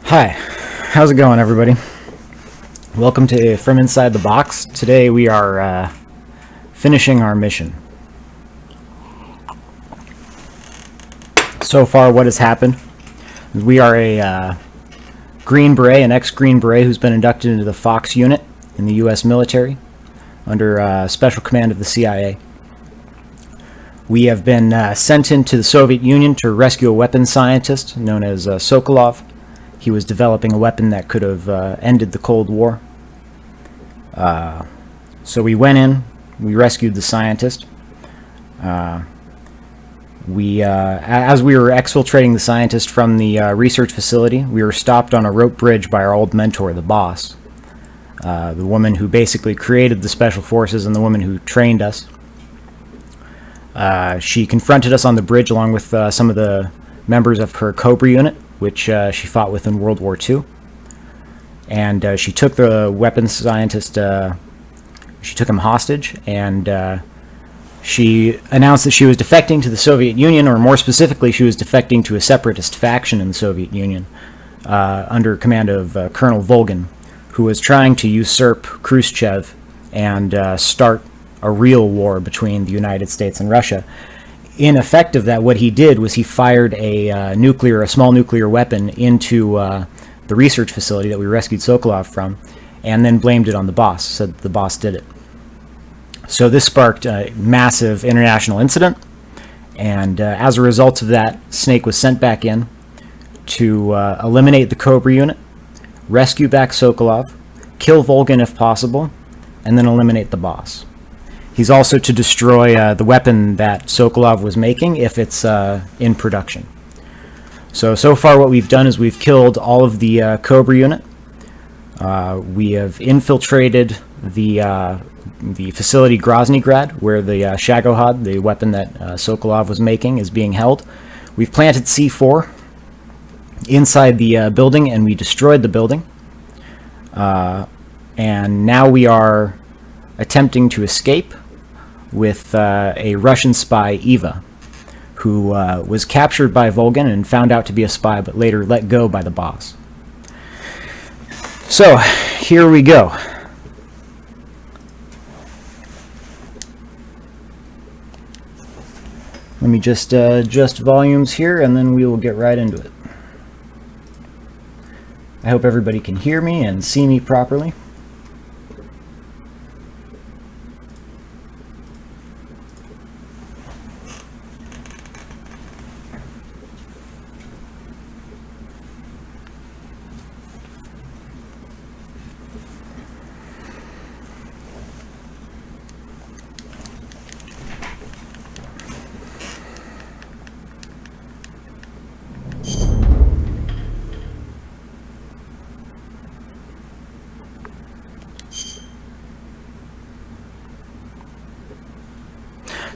Hi, how's it going, everybody? Welcome to From Inside the Box. Today we are finishing our mission. So far, what has happened is we are a Green Beret, an ex-Green Beret who's been inducted into the Fox unit in the U.S. military under special command of the CIA. We have been sent into the Soviet Union to rescue a weapons scientist known as Sokolov. He was developing a weapon that could have ended the Cold War. So we went in, we rescued the scientist. As we were exfiltrating the scientist from the research facility, we were stopped on a rope bridge by our old mentor, the boss. The woman who basically created the Special Forces and the woman who trained us. She confronted us on the bridge along with some of the members of her Cobra unit, which she fought with in World War II. And she took the weapons scientist, she took him hostage, and she announced that she was defecting to the Soviet Union, or more specifically, she was defecting to a separatist faction in the Soviet Union under command of Colonel Volgin, who was trying to usurp Khrushchev and start a real war between the United States and Russia. In effect of that, what he did was he fired a small nuclear weapon into the research facility that we rescued Sokolov from, and then blamed it on the boss, said that the boss did it. So this sparked a massive international incident, and as a result of that, Snake was sent back in to eliminate the Cobra unit, rescue back Sokolov, kill Volgin if possible, and then eliminate the boss. He's also to destroy the weapon that Sokolov was making if it's in production. So far what we've done is we've killed all of the Cobra unit. We have infiltrated the facility Groznygrad, where the Shagohod, the weapon that Sokolov was making, is being held. We've planted C4 inside the building, and we destroyed the building. And now we are attempting to escape with a Russian spy, Eva, who was captured by Volgin and found out to be a spy, but later let go by the boss. So, here we go. Let me just adjust volumes here, and then we will get right into it. I hope everybody can hear me and see me properly.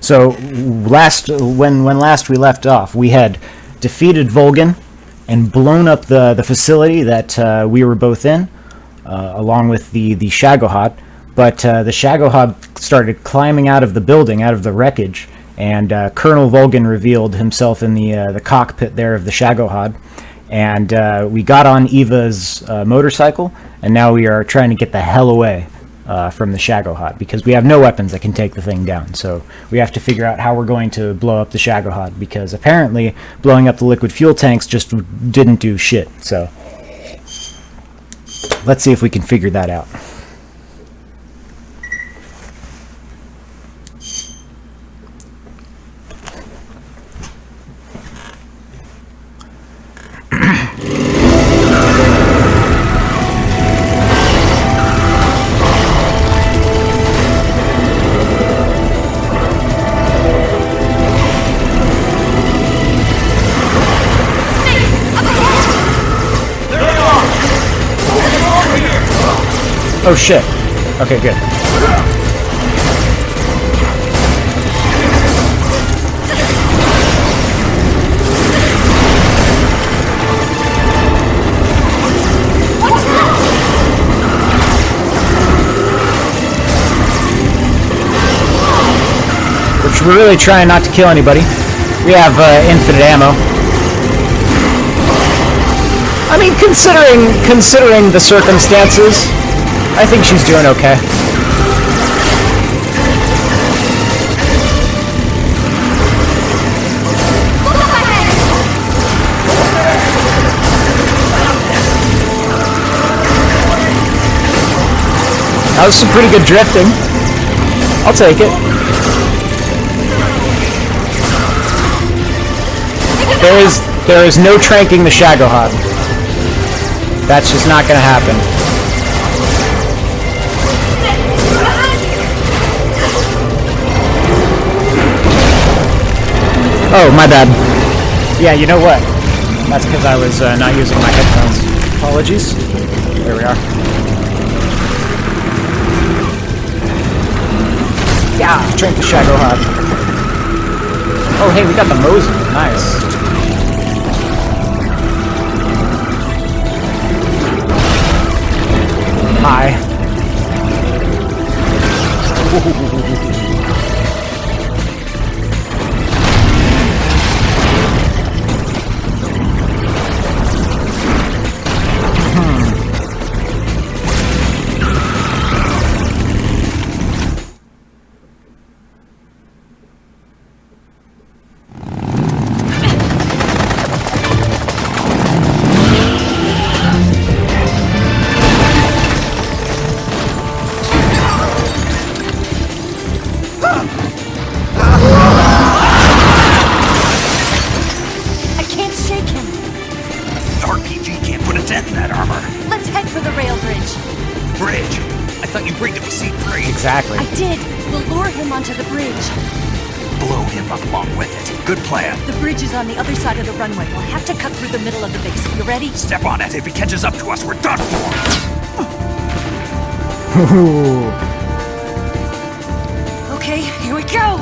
So when last we left off, we had defeated Volgin and blown up the facility that we were both in, along with the Shagohod. But the Shagohod started climbing out of the building, out of the wreckage, and Colonel Volgin revealed himself in the cockpit there of the Shagohod. And we got on Eva's motorcycle, and now we are trying to get the hell away from the Shagohod, because we have no weapons that can take the thing down. So we have to figure out how we're going to blow up the Shagohod, because apparently blowing up the liquid fuel tanks just didn't do shit. So let's see if we can figure that out. Oh shit. Okay, good. We're really trying not to kill anybody. We have infinite ammo. I mean, considering the circumstances, I think she's doing okay. That was some pretty good drifting. I'll take it. There is no tranking the Shagohod. That's just not gonna happen. Oh, my bad. Yeah, you know what? That's because I was not using my headphones. Apologies. There we are. Yeah, trank the Shagohod. Oh, hey, we got the Mosin. Nice. Hi. Exactly. I did. We'll lure him onto the bridge. Blow him up along with it. Good plan. The bridge is on the other side of the runway. We'll have to cut through the middle of the base. You ready? Step on it. If he catches up to us, we're done for. Okay, here we go.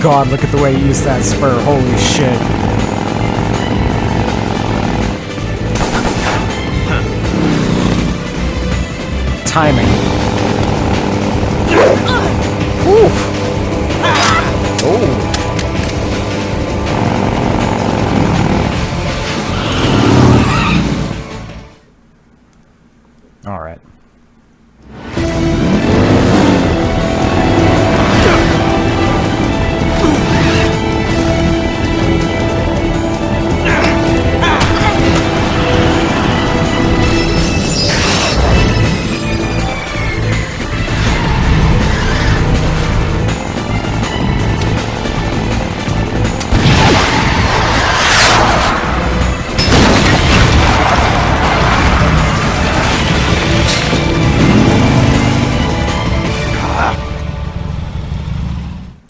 God, look at the way he used that spur. Holy shit. Timing. Oof. Oh. All right.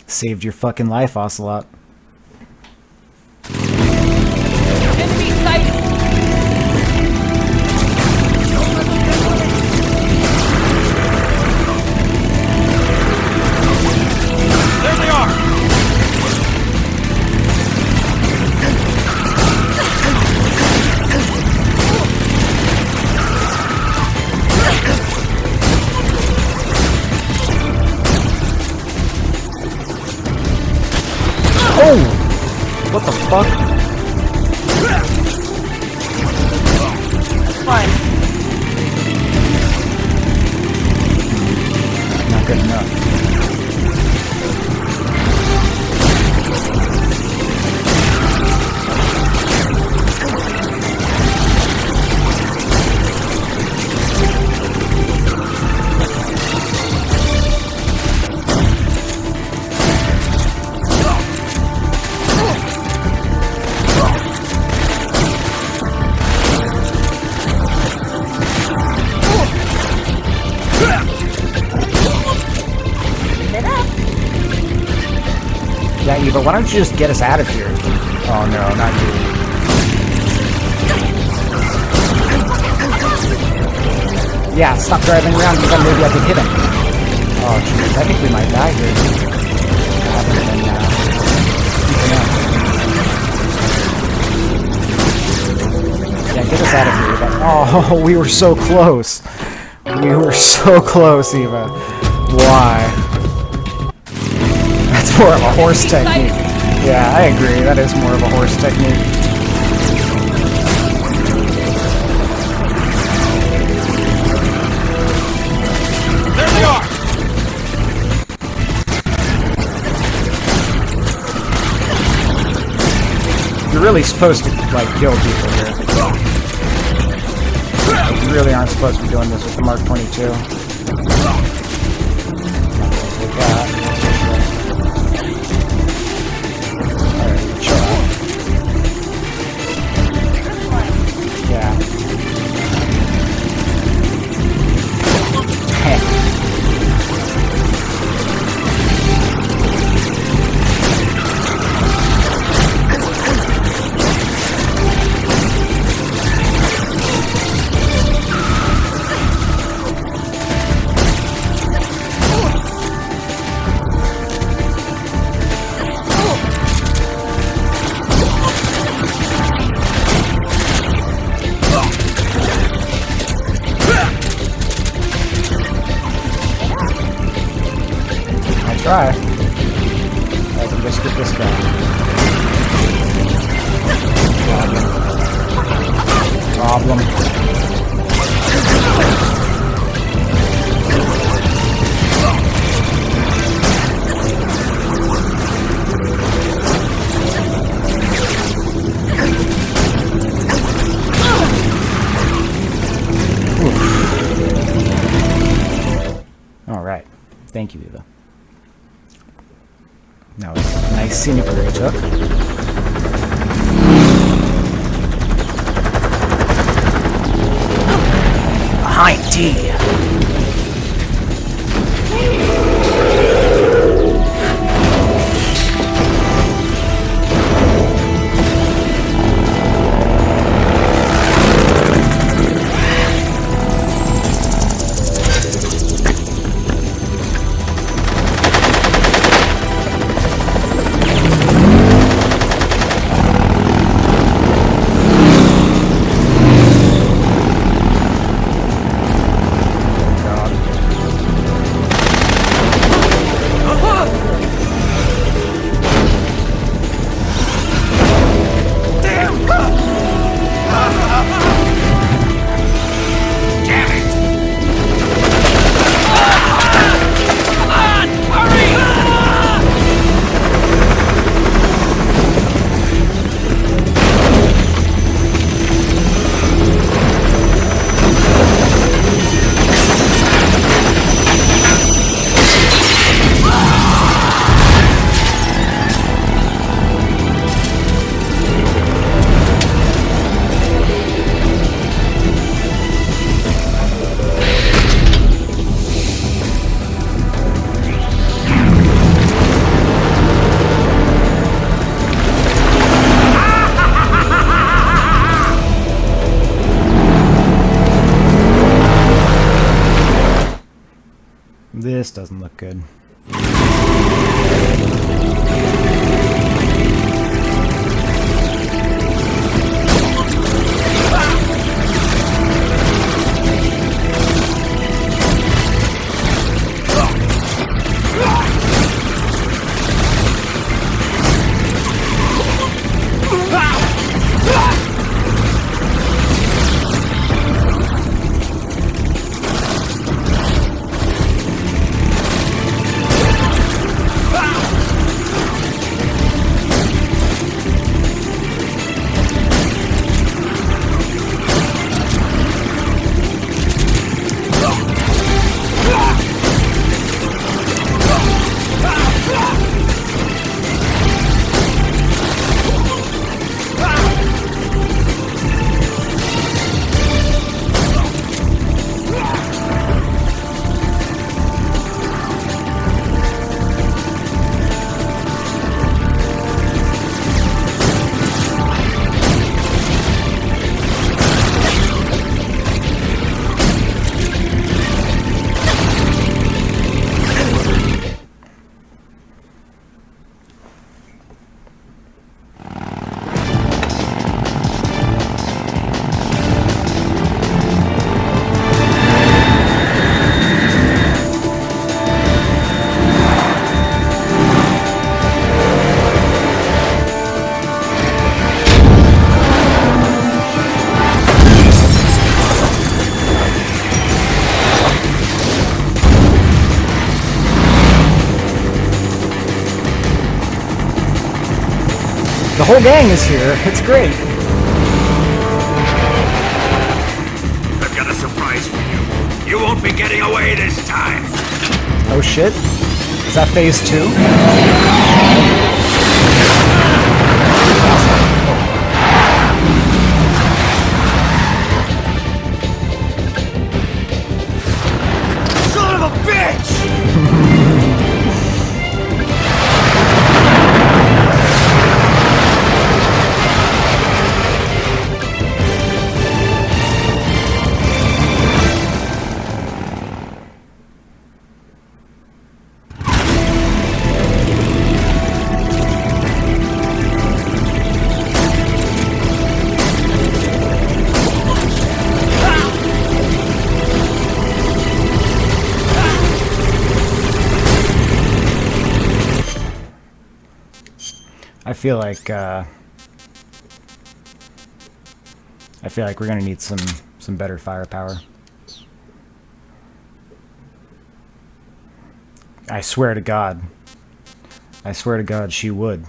Saved your fucking life, Ocelot. Enemy sighted! There they are! Oh! What the fuck? Fine. Not good enough. Yeah, Eva, why don't you just get us out of here? Oh no, not you. Yeah, stop driving around because then maybe I could hit him. Oh jeez, I think we might die here. Rather than keeping up. Yeah, get us out of here, Eva. Oh, we were so close. We were so close, Eva. Why? That's more of a horse technique. Yeah, I agree. That is more of a horse technique. There they are! You're really supposed to, like, kill people here. You really aren't supposed to be doing this with the Mark 22. Like that. Alright, chill out. Yeah. Heh. Try. I can just get this guy. Problem. All right. Thank you, Eva. That was a nice scenic route it took. Behind T! This doesn't look good. The whole gang is here. It's great. I've got a surprise for you. You won't be getting away this time. Oh shit. Is that phase 2? Son of a bitch! I feel like we're gonna need some better firepower. I swear to God. I swear to God, she would.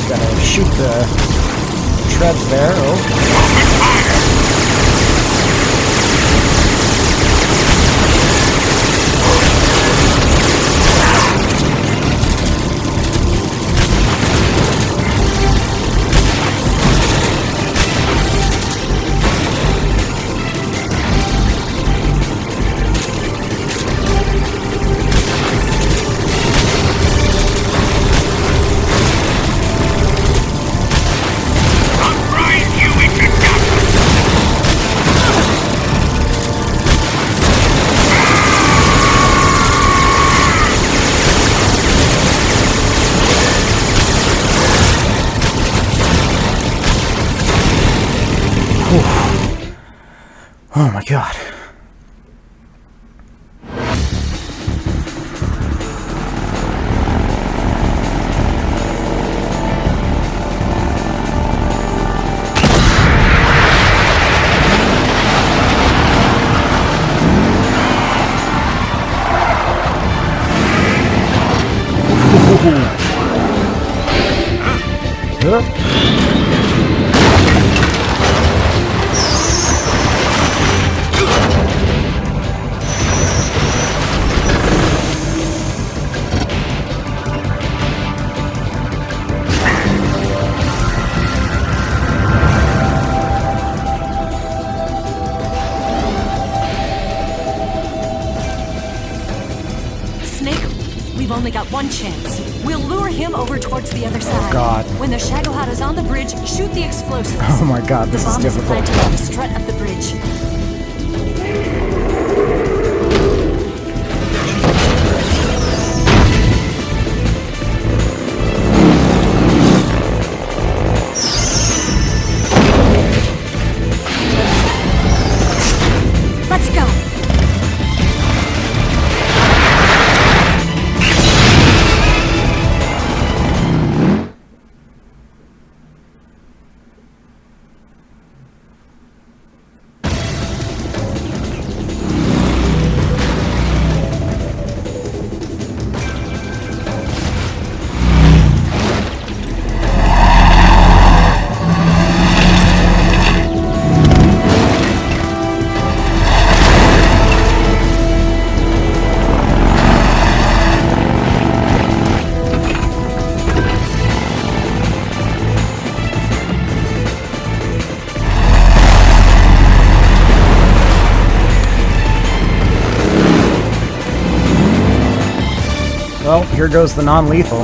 Gotta shoot the treads there. Oh. Oh my God. We've only got one chance. We'll lure him over towards the other side. God. When the Shagohada's on the bridge, shoot the explosives. Oh my God, this is the bomb difficult. planted on the strut of the bridge. Let's go. Well, here goes the non-lethal.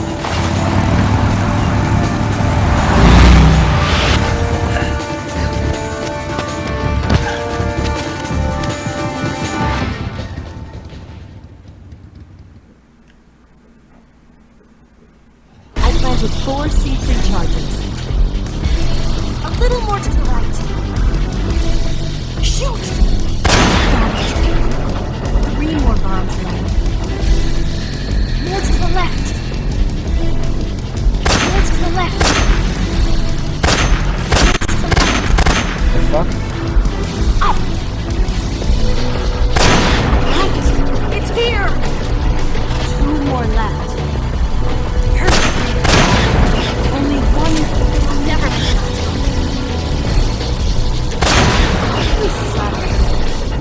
I planted 4 C3 charges. A little more to the right. Shoot! Got it. 3 more bombs left. More to the left. More to the left. The fuck?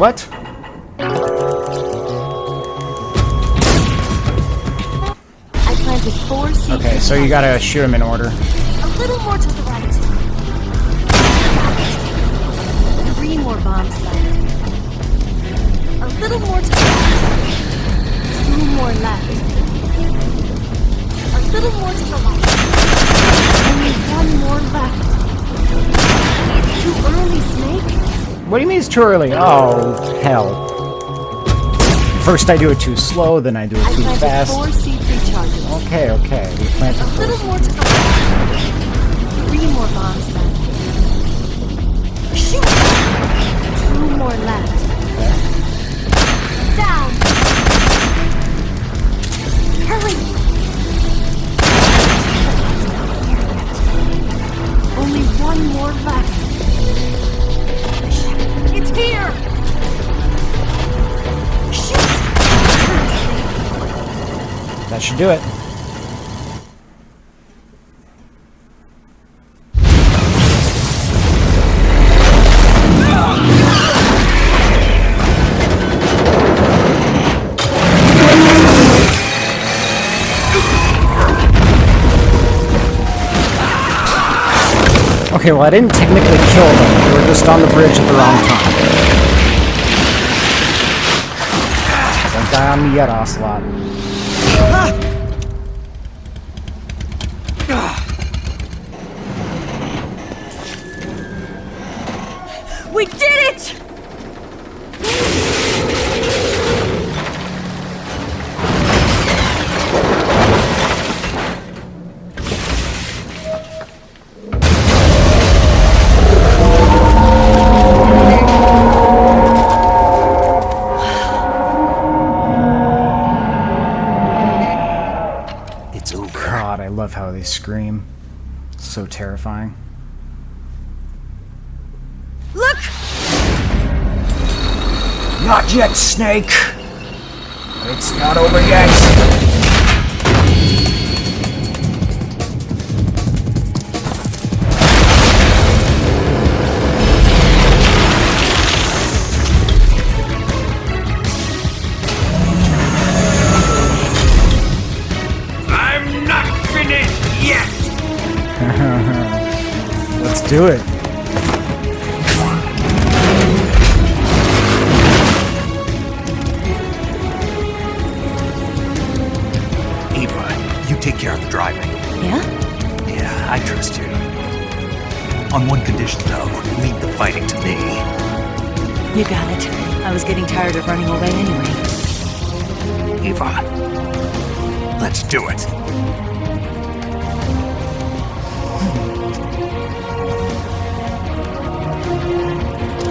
What? I planted 4 C3 Okay, so you gotta shoot him in order. A little more to the right. 3 more bombs left. A little more to the right. 2 more left. A little more to the left. Only 1 more left. It's too early, Snake. What do you mean it's too early? Oh, hell. First I do it too slow, then I do it I too planted fast. 4 C3 charges. Okay, okay. We planted A little more to the left. 3 more bombs left. Shoot! 2 more left. Down! Hurry! Only 1 more left. It's here! Shoot! That should do it. Okay, well I didn't technically kill them. They were just on the bridge at the wrong time. Don't die on me yet, Ocelot. We did it! It's over. God, I love how they scream. It's so terrifying. Look! Not yet, Snake! It's not over yet! I'm not finished yet! Let's do it. Eva, you take care of the driving. Yeah? Yeah, I trust you. On one condition, though, leave the fighting to me. You got it. I was getting tired of running away anyway. Eva, let's do it.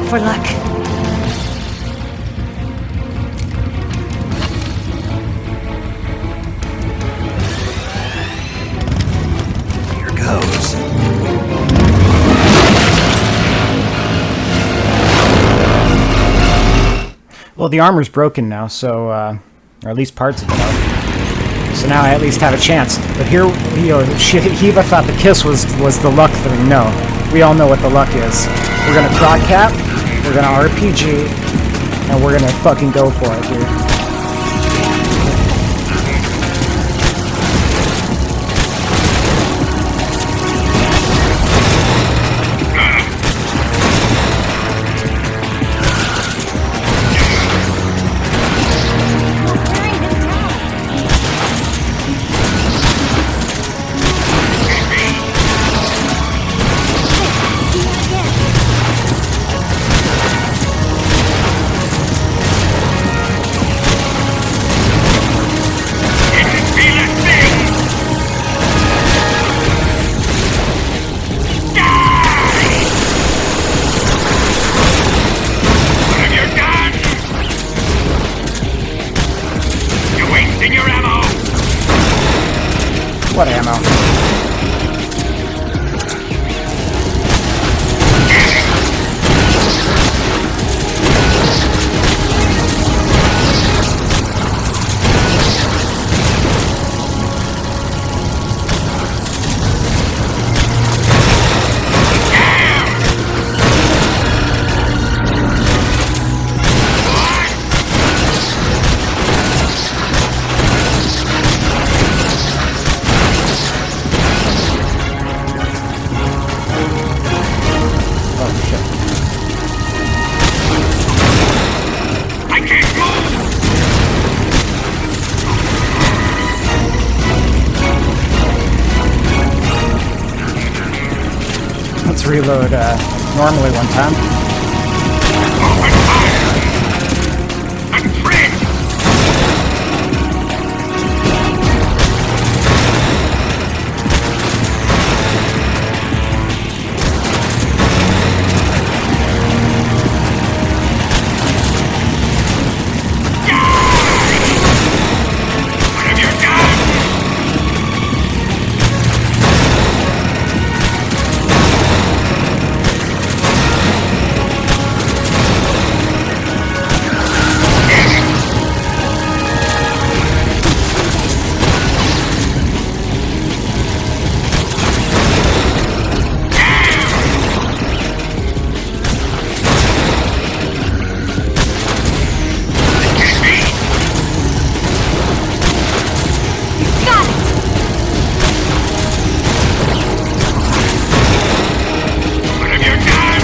For luck. Here goes. Well, the armor's broken now, so, or at least parts of it are. So now I at least have a chance. But here, you know, Hiva thought the kiss was the luck thing. No, we all know what the luck is. We're gonna croc cap, we're gonna RPG, and we're gonna fucking go for it, dude. What ammo? Let's reload normally one time. Open fire! I'm Fred! What have you done? Got it! What have you done?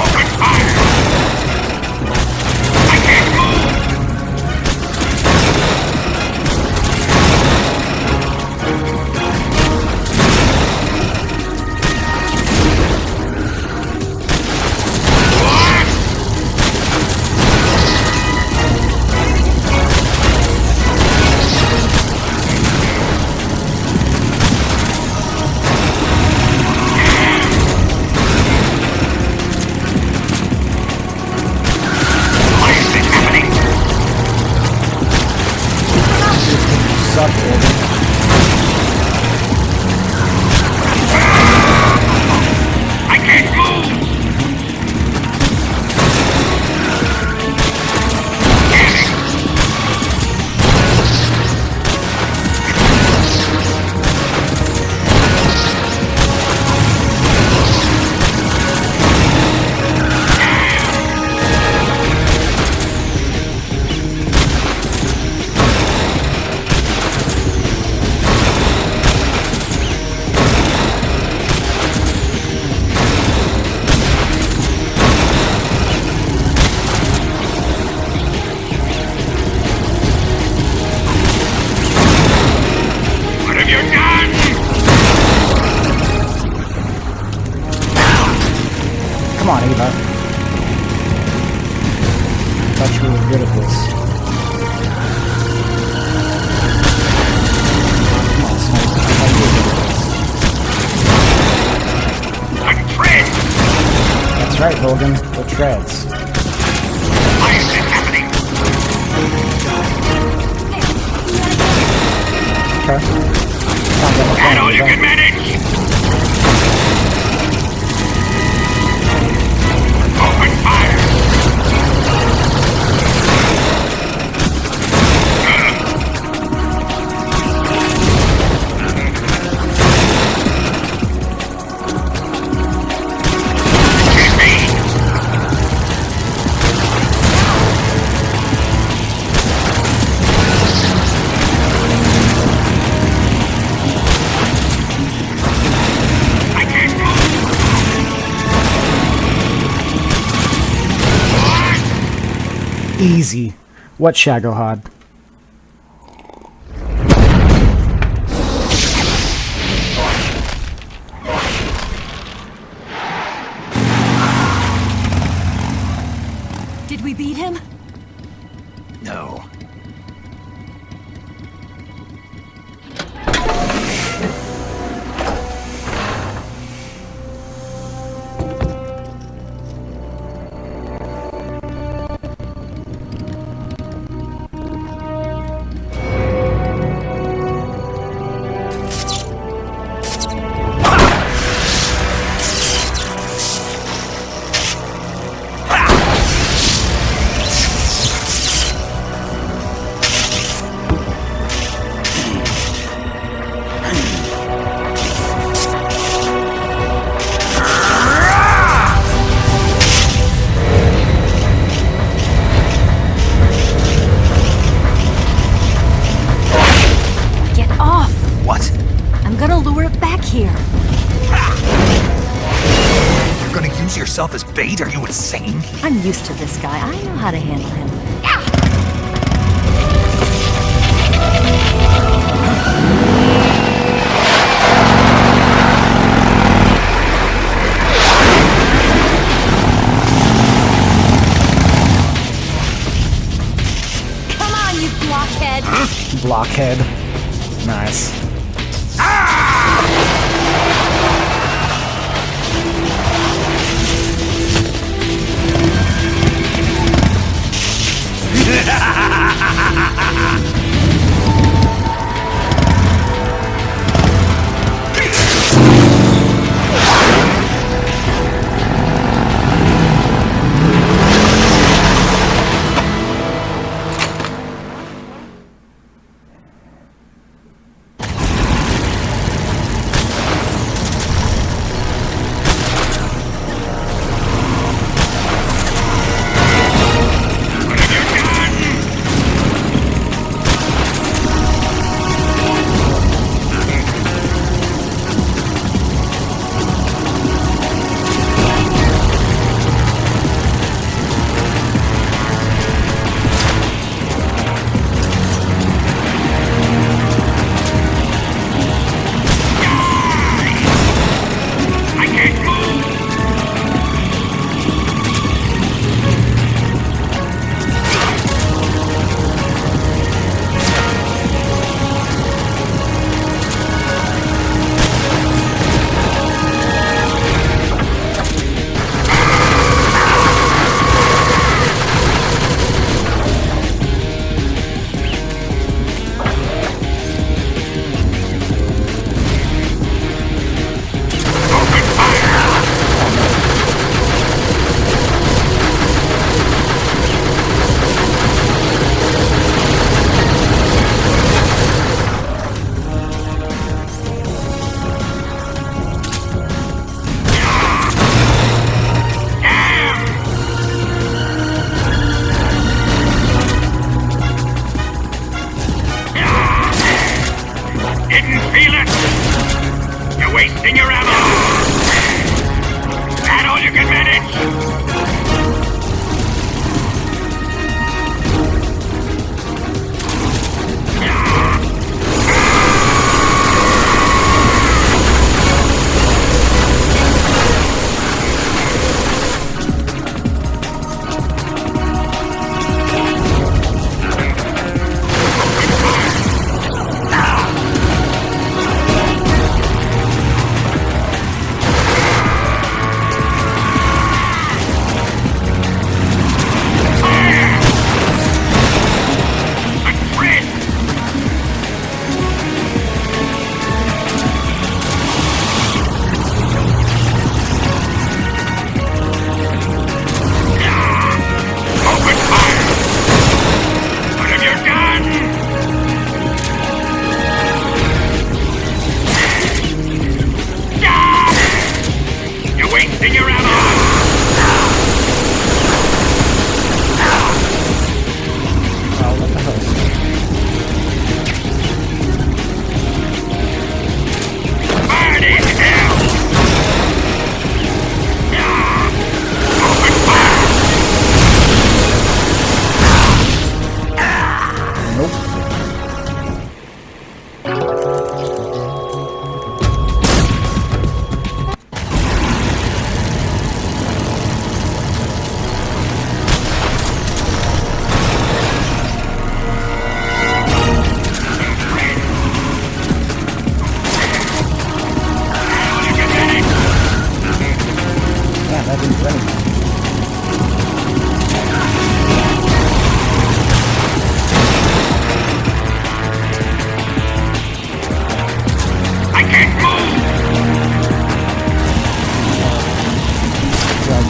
Open fire! I can't move! What? What is this happening? Suck, Logan. I can't move! What have you done? Come on, Eva. Thought you were good at this. Come on, Snipe. I thought you were good at I'm Fred! this. That's right, Logan. The treads. Why is this happening? Okay. Sounds like a That all plan, you Eva. can manage? Open fire! Hit me! I can't move! What? Easy. What, Shagohod? Did we beat him? No. yourself as bait? Are you insane? I'm used to this guy. I know how to handle him. Come on, you blockhead! Blockhead. Nice. Didn't feel it? You're wasting your ammo! That all you can manage?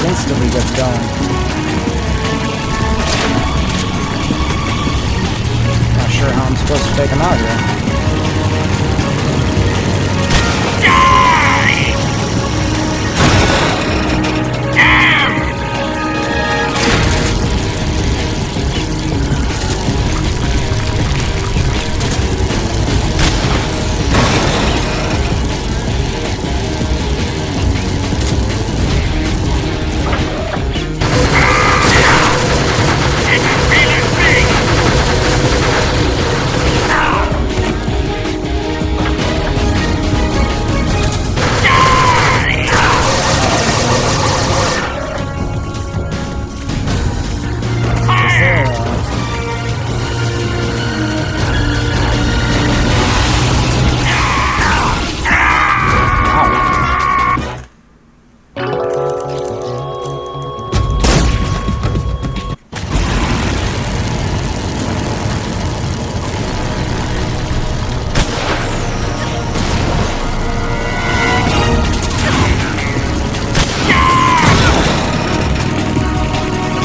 Instantly gets going. Not sure how I'm supposed to take him out here.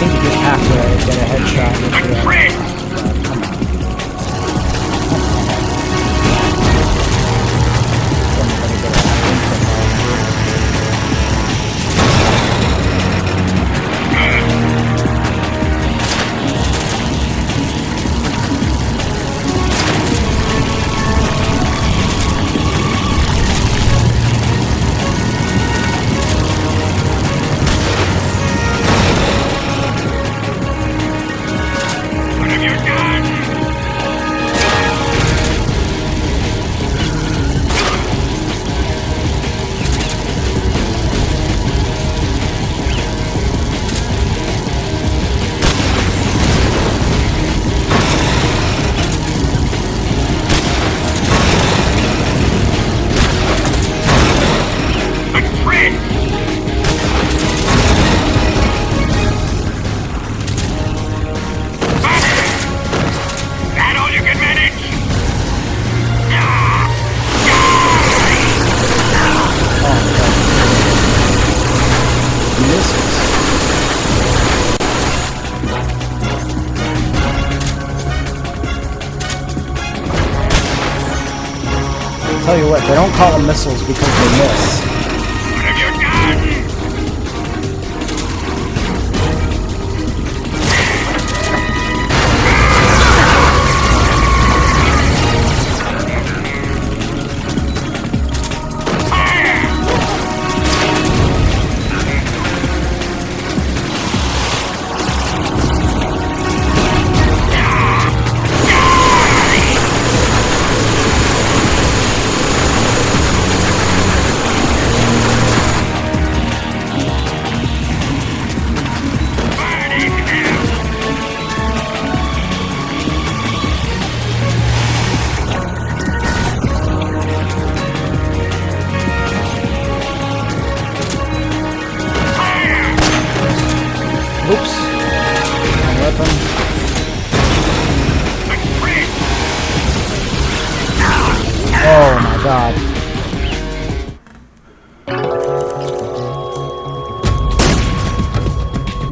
think you just have to get a headshot with the... Fred! come on. Somebody get a What have you done? But Fred! That all you can manage? misses. Tell you what, they don't call them missiles because they miss. What have you done? Oops. Wrong weapon. Oh my god.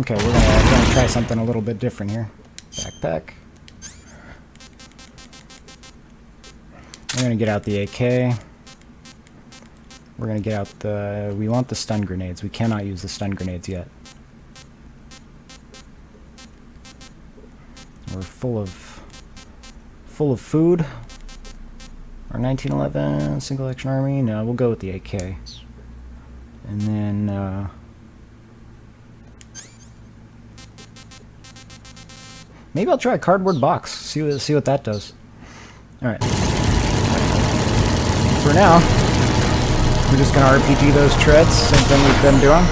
Okay, we're gonna try something a little bit different here. Backpack. We're gonna get out the AK. We're gonna get out the... We want the stun grenades. We cannot use the stun grenades yet. We're full of food. Our 1911 single action army. No, we'll go with the AK. And then maybe I'll try a cardboard box. See what that does. All right. For now, we're just gonna RPG those treads. Same thing we've been doing.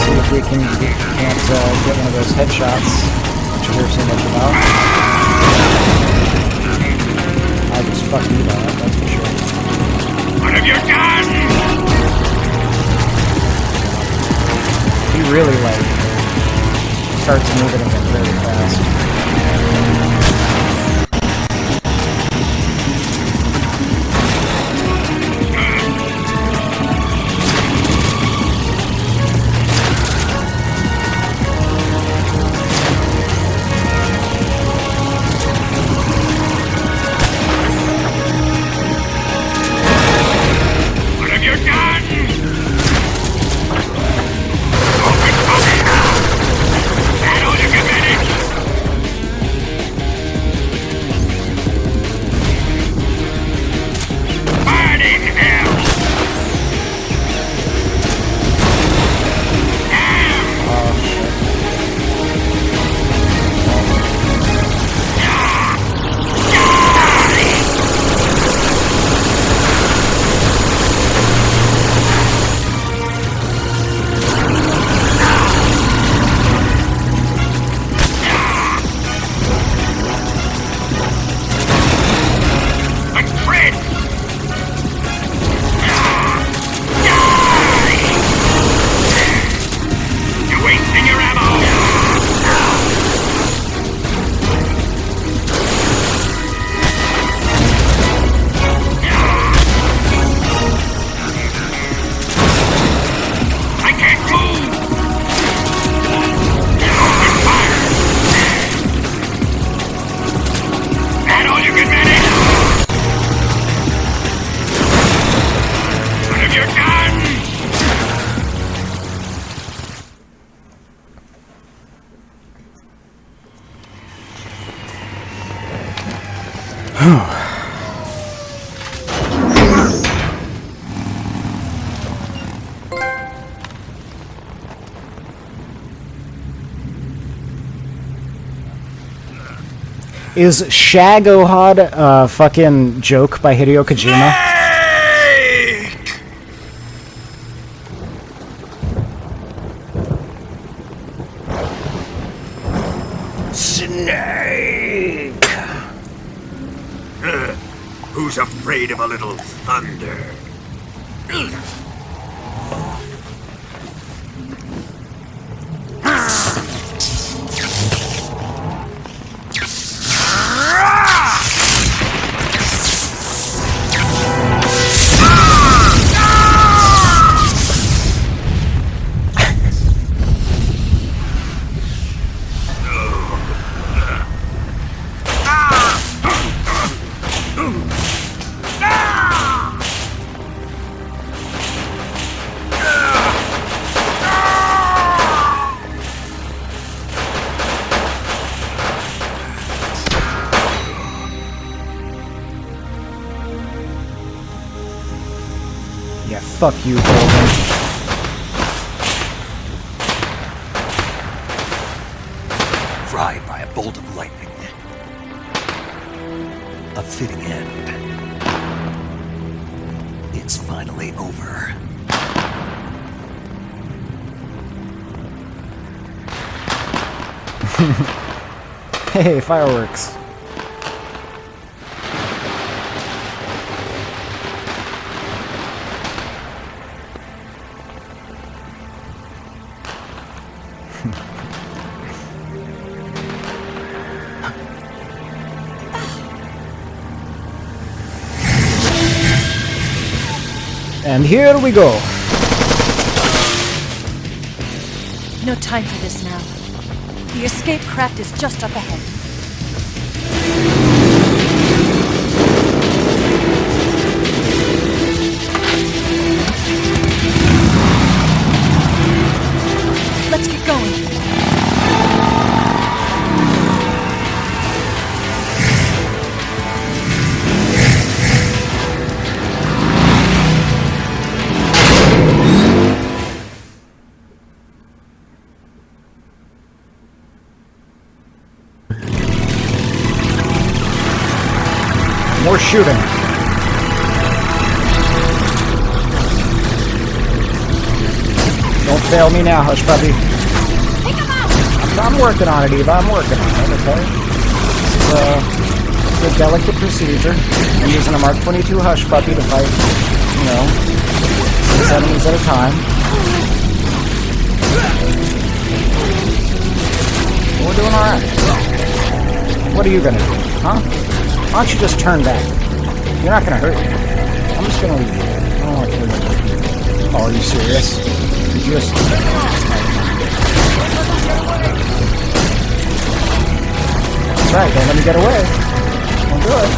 See if we can't get one of those headshots. You hear so much about. I just fucked you that, that's for sure. What have you done? He really starts moving again very fast. What have you done? That all you can manage? Is Shagohod a fucking joke by Hideo Kojima? Snake! Who's afraid of a little thunder? Yeah, fuck you, Golden. Fried by a bolt of lightning. A fitting end. It's finally over. Hey, fireworks. And here we go. No time for this now. The escape craft is just up ahead. Let's get going. More shooting. Don't fail me now, Hush Puppy. Take him out! I'm working on it, Eva. I'm working on it, okay? This is a delicate procedure. I'm using a Mark 22 Hush Puppy to fight, you know, 6 enemies at a time. We're doing alright. What are you gonna do, huh? Why don't you just turn back? You're not gonna hurt me. I'm just gonna leave you. I don't want you to hurt me. Oh, are you serious? You just... That's right, don't let me get away. Don't do it.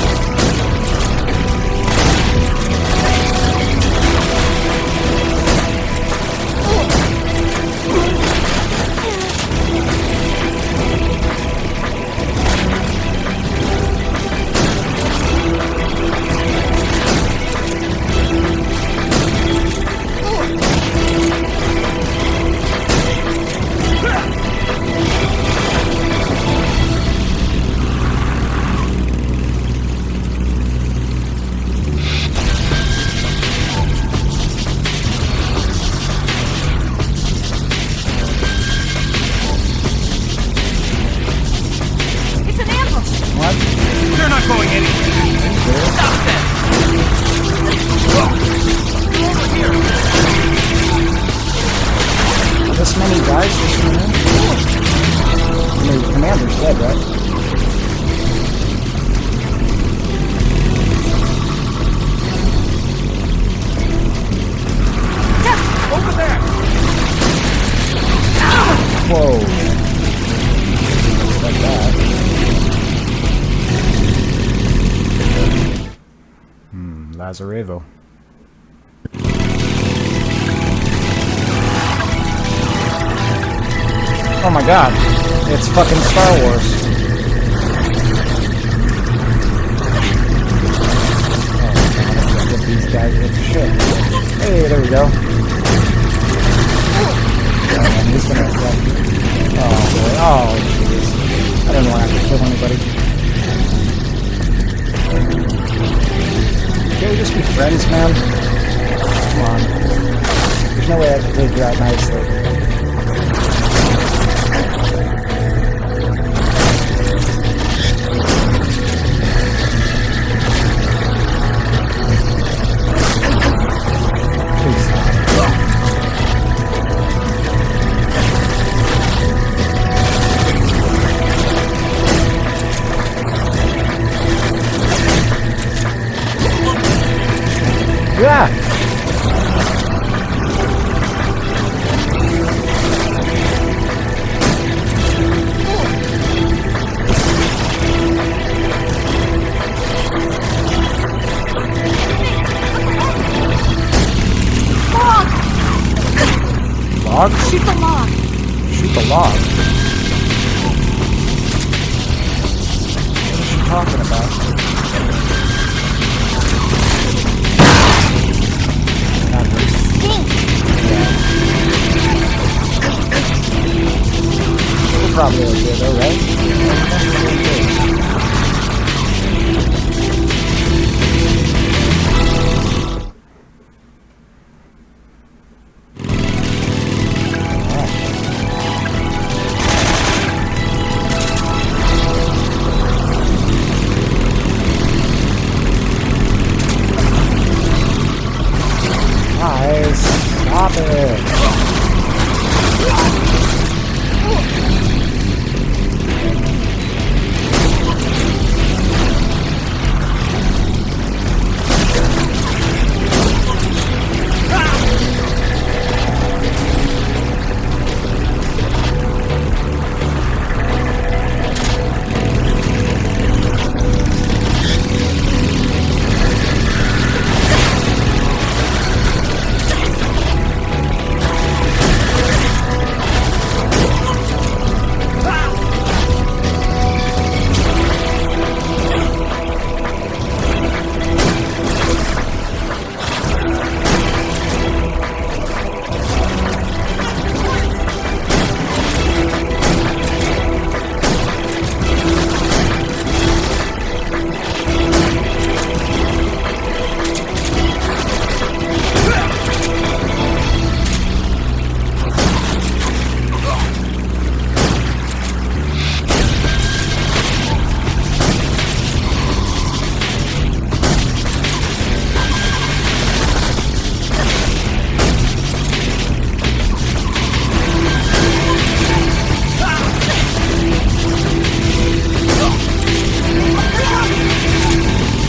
It's an ambush! What? They're not going anywhere. Stop them! Over here! This many guys just came in? I mean, the commander's dead, right? Over there! Whoa. Like that. Lazarevo. Oh my god. It's fucking Star Wars. shit. Hey, there we go. Oh, man, he's gonna... Oh, boy. Oh, jeez. I don't want to have to kill anybody. Can't we just be friends, man? Come on. There's no way I can take you out nicely. Please stop. Yeah! Log? Shoot the log. Shoot the log? What is she talking about? Not very Pink. We're probably okay though, right? Nice. Stop it.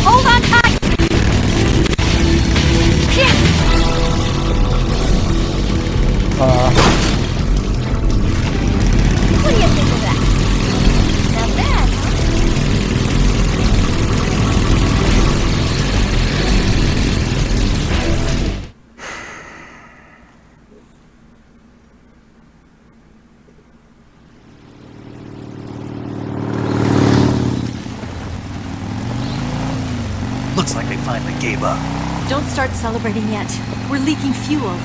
Hold on tight. Yeah. What do you think of that? Not bad, huh? Looks like they finally gave up. Don't start celebrating yet. We're leaking fuel.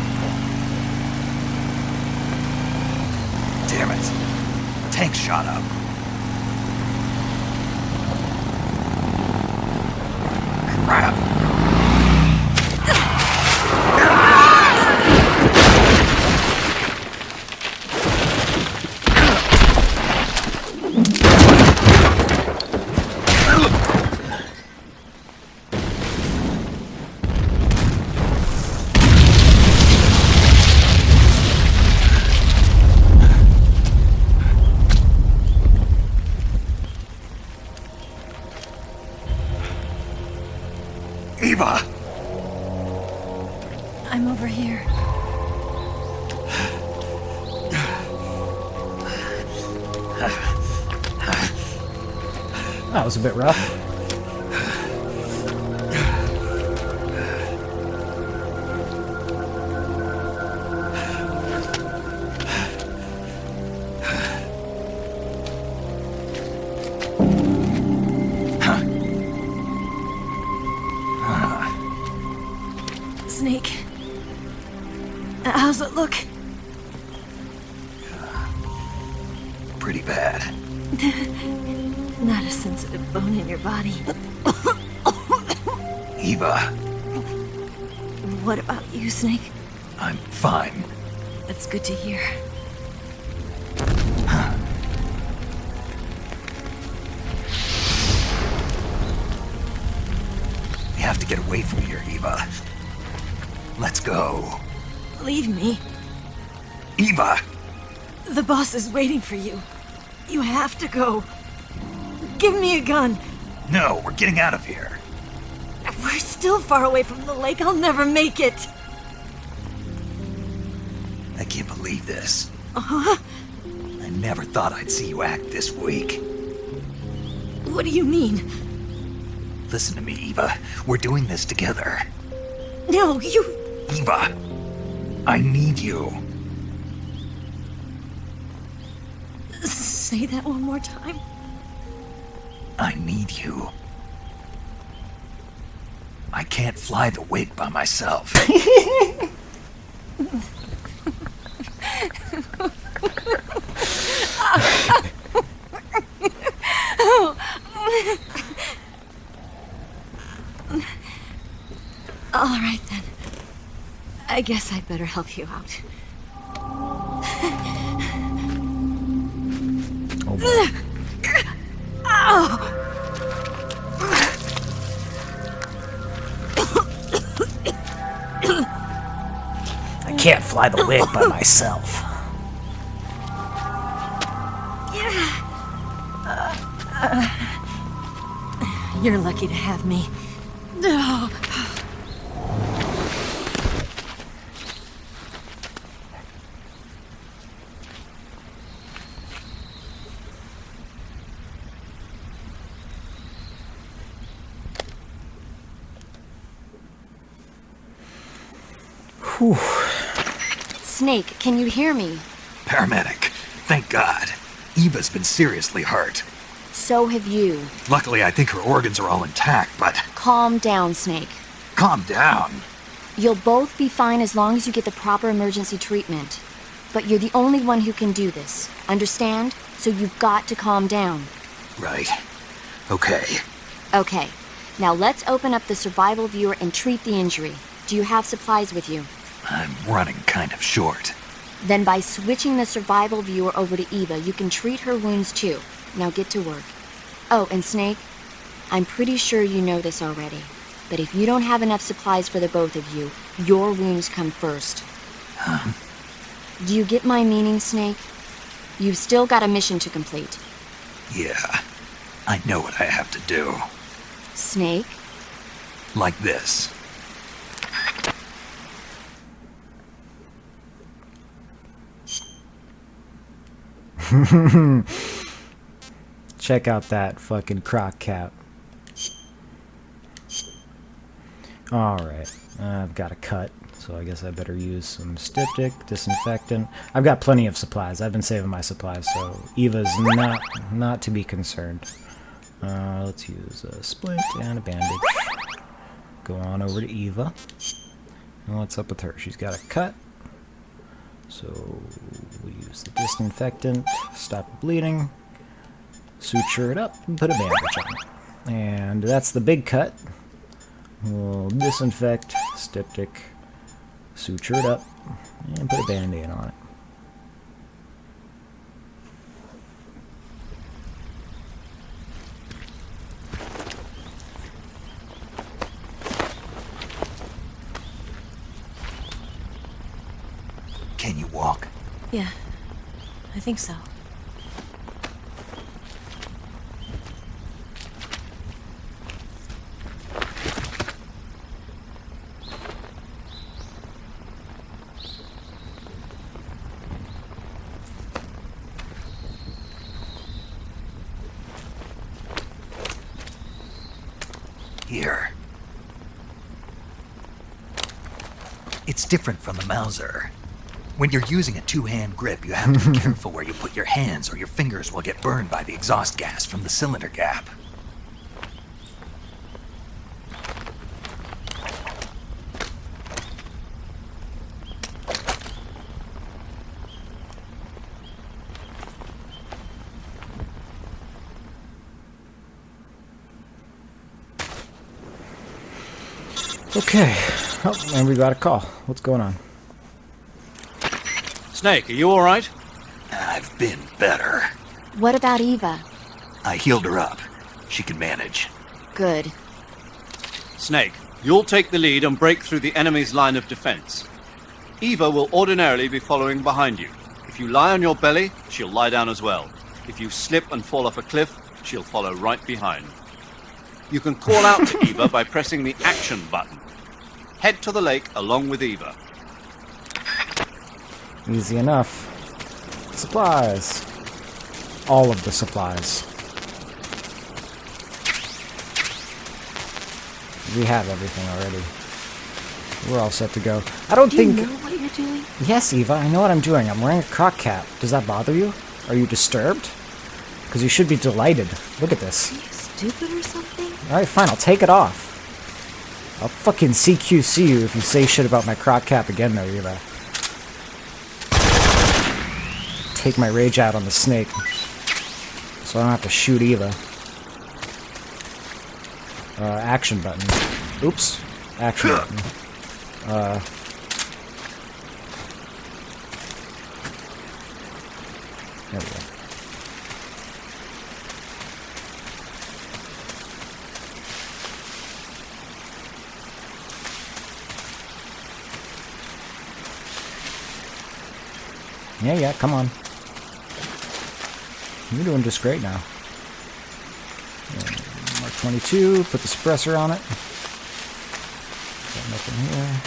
Damn it. Tank shot up. Crap. Eva! I'm over here. That was a bit rough. look? Pretty bad. Not a sensitive bone in your body. Eva, What about you, Snake? I'm fine. That's good to hear. We have to get away from here, Eva. Let's go. Leave me. Eva! The boss is waiting for you. You have to go. Give me a gun. No, we're getting out of here. We're still far away from the lake. I'll never make it. I can't believe this. Uh-huh. I never thought I'd see you act this weak. What do you mean? Listen to me, Eva. We're doing this together. No, you... Eva, I need you. Say that one more time. I need you. I can't fly the wig by myself. All right, then. I guess I'd better help you out. Oh boy. I can't fly the wig by myself. You're lucky to have me. No. Snake, can you hear me? Paramedic, thank God. Eva's been seriously hurt. So have you. Luckily, I think her organs are all intact, but Calm down, Snake. calm down. You'll both be fine as long as you get the proper emergency treatment. But you're the only one who can do this. Understand? So you've got to calm down. Right. Okay. Okay. Now let's open up the survival viewer and treat the injury. Do you have supplies with you? I'm running kind of short. Then by switching the survival viewer over to Eva, you can treat her wounds too. Now get to work. Oh, and Snake, I'm pretty sure you know this already, but if you don't have enough supplies for the both of you, your wounds come first. Huh? Do you get my meaning, Snake? You've still got a mission to complete. Yeah. I know what I have to do. Snake? Like this. Check out that fucking croc cap. Alright, I've got a cut, so I guess I better use some styptic, disinfectant. I've got plenty of supplies. I've been saving my supplies, so Eva's not to be concerned. Let's use a splint and a bandage. Go on over to Eva. And what's up with her? She's got a cut. So we use the disinfectant, stop the bleeding, suture it up, and put a bandage on it. And that's the big cut. We'll disinfect, styptic, suture it up, and put a band-aid on it. Can you walk? Yeah, I think so. Here. It's different from the Mauser. When you're using a two-hand grip, you have to be careful where you put your hands or your fingers will get burned by the exhaust gas from the cylinder gap. Okay. Oh, and we got a call. What's going on? Snake, are you alright? I've been better. What about Eva? I healed her up. She can manage. Good. Snake, you'll take the lead and break through the enemy's line of defense. Eva will ordinarily be following behind you. If you lie on your belly, she'll lie down as well. If you slip and fall off a cliff, she'll follow right behind. You can call out to Eva by pressing the action button. Head to the lake along with Eva. Easy enough. Supplies. All of the supplies. We have everything already. We're all set to go. I don't Do think... you know what you're doing? Yes, Eva, I know what I'm doing. I'm wearing a croc cap. Does that bother you? Are you disturbed? Because you should be delighted. Look at this. Are you stupid or something? Alright, fine, I'll take it off. I'll fucking CQC you if you say shit about my croc cap again, though, Eva. Take my rage out on the snake. So I don't have to shoot Eva. Action button. Oops. Action button. There we go. Yeah, come on. You're doing just great now. Mark 22, put the suppressor on it. Got nothing here.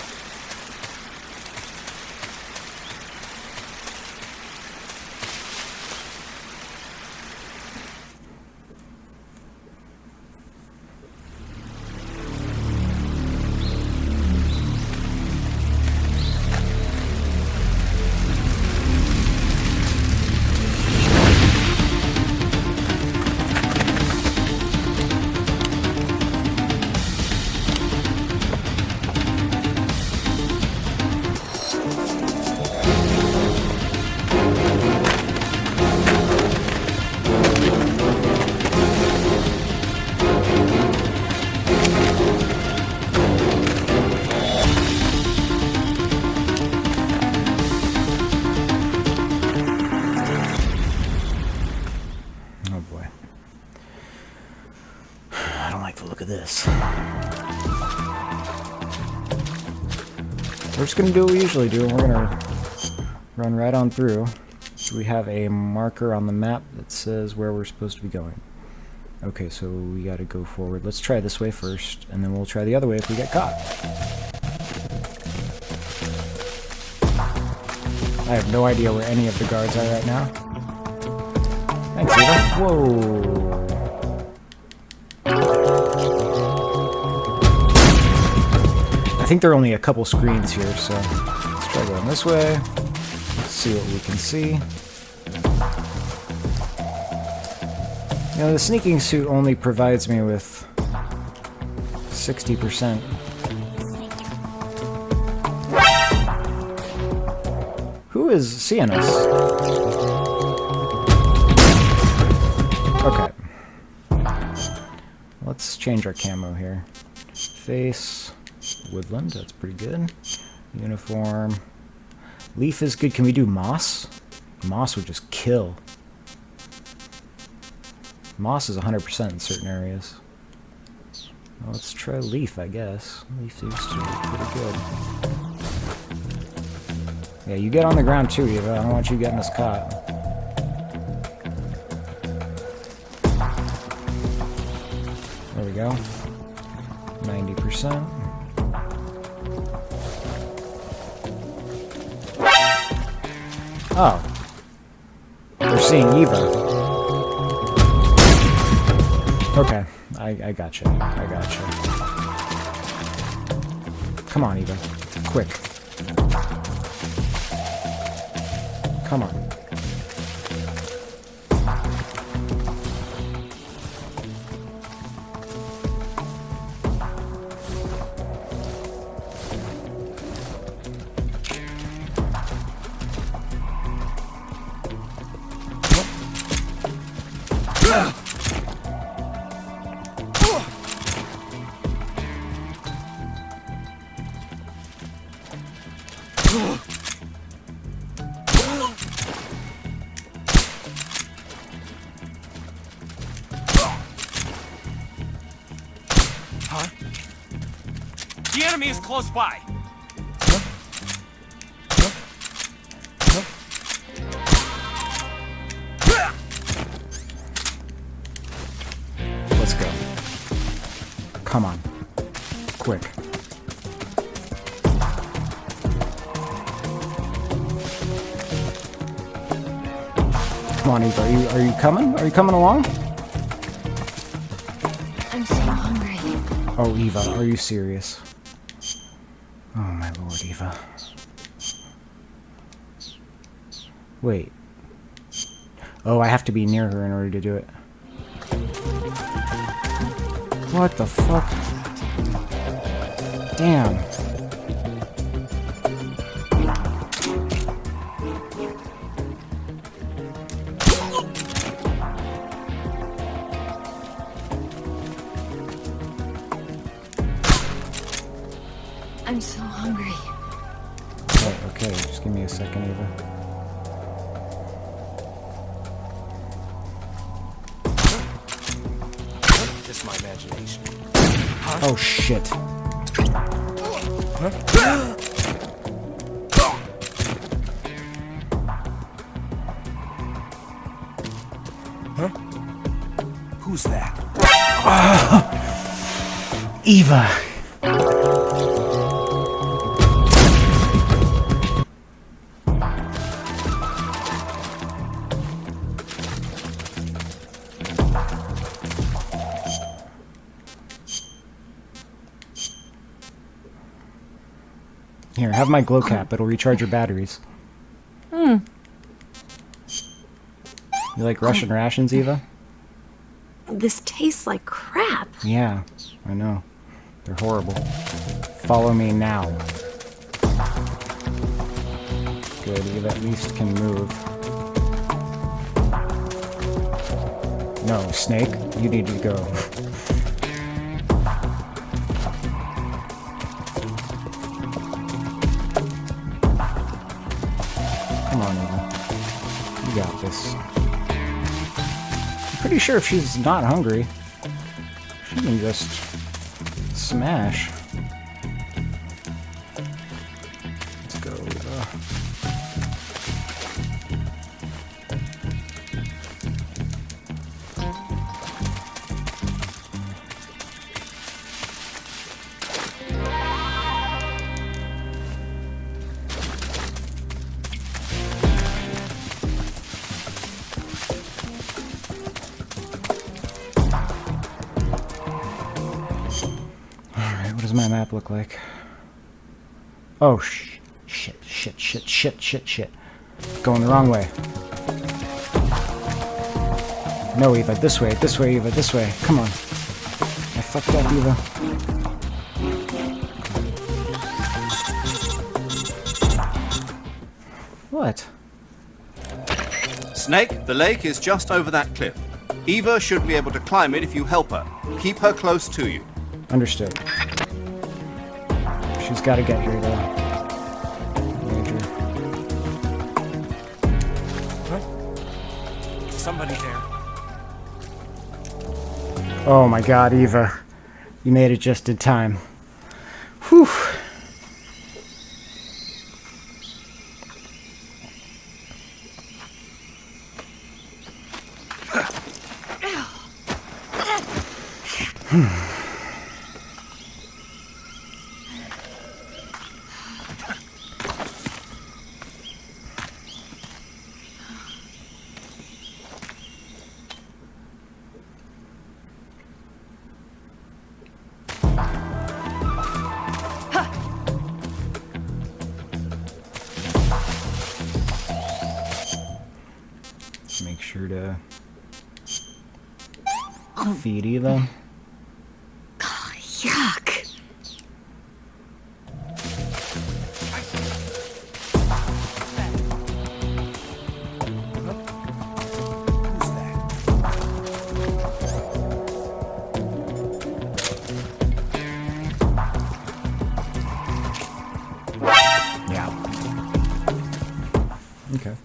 Oh boy. I don't like the look of this. We're just gonna do what we usually do, and we're gonna run right on through. So we have a marker on the map that says where we're supposed to be going. Okay, so we gotta go forward. Let's try this way first, and then we'll try the other way if we get caught. I have no idea where any of the guards are right now. Thanks, Eva. Whoa. I think there are only a couple screens here, so let's try going this way. Let's see what we can see. You know, the sneaking suit only provides me with 60%. Who is seeing us? Okay. Let's change our camo here. Face, woodland, that's pretty good. Uniform. Leaf is good. Can we do moss? Moss would just kill. Moss is 100% in certain areas. Well, let's try leaf, I guess. Leaf seems to be pretty good. Yeah, you get on the ground too, Eva. I don't want you getting us caught. There we go. 90%. Oh. They're seeing Eva. Okay. I gotcha. I gotcha. Come on, Eva. Quick. Come on. enemy is close by. Let's go. Come on. Quick. Come on, Eva. Are you coming? Are you coming along? I'm so hungry. Oh, Eva, are you serious? Oh, my lord, Eva. Wait. Oh, I have to be near her in order to do it. What the fuck? Damn. I'm so hungry. Oh, okay, just give me a second, Eva. Just my imagination. Oh, shit. Who's that? Eva! Here, have my glow cap. It'll recharge your batteries. You like Russian rations, Eva? This tastes like crap. Yeah, I know. They're horrible. Follow me now. Good, Eva at least can move. No, Snake, you need to go. Come on, Eva. You got this. I'm pretty sure if she's not hungry, she can just smash. Let's go, Eva. What does my map look like? Oh, shit. Going the wrong way. No, Eva, this way, Eva, this way. Come on. I fucked up, Eva. What? Snake, the lake is just over that cliff. Eva should be able to climb it if you help her. Keep her close to you. Understood. She's got to get here, though. Major. Somebody there. Oh my god, Eva. You made it just in time. Whew. Make sure to feed Eva. Yuck. Who's that? Yeah. Okay.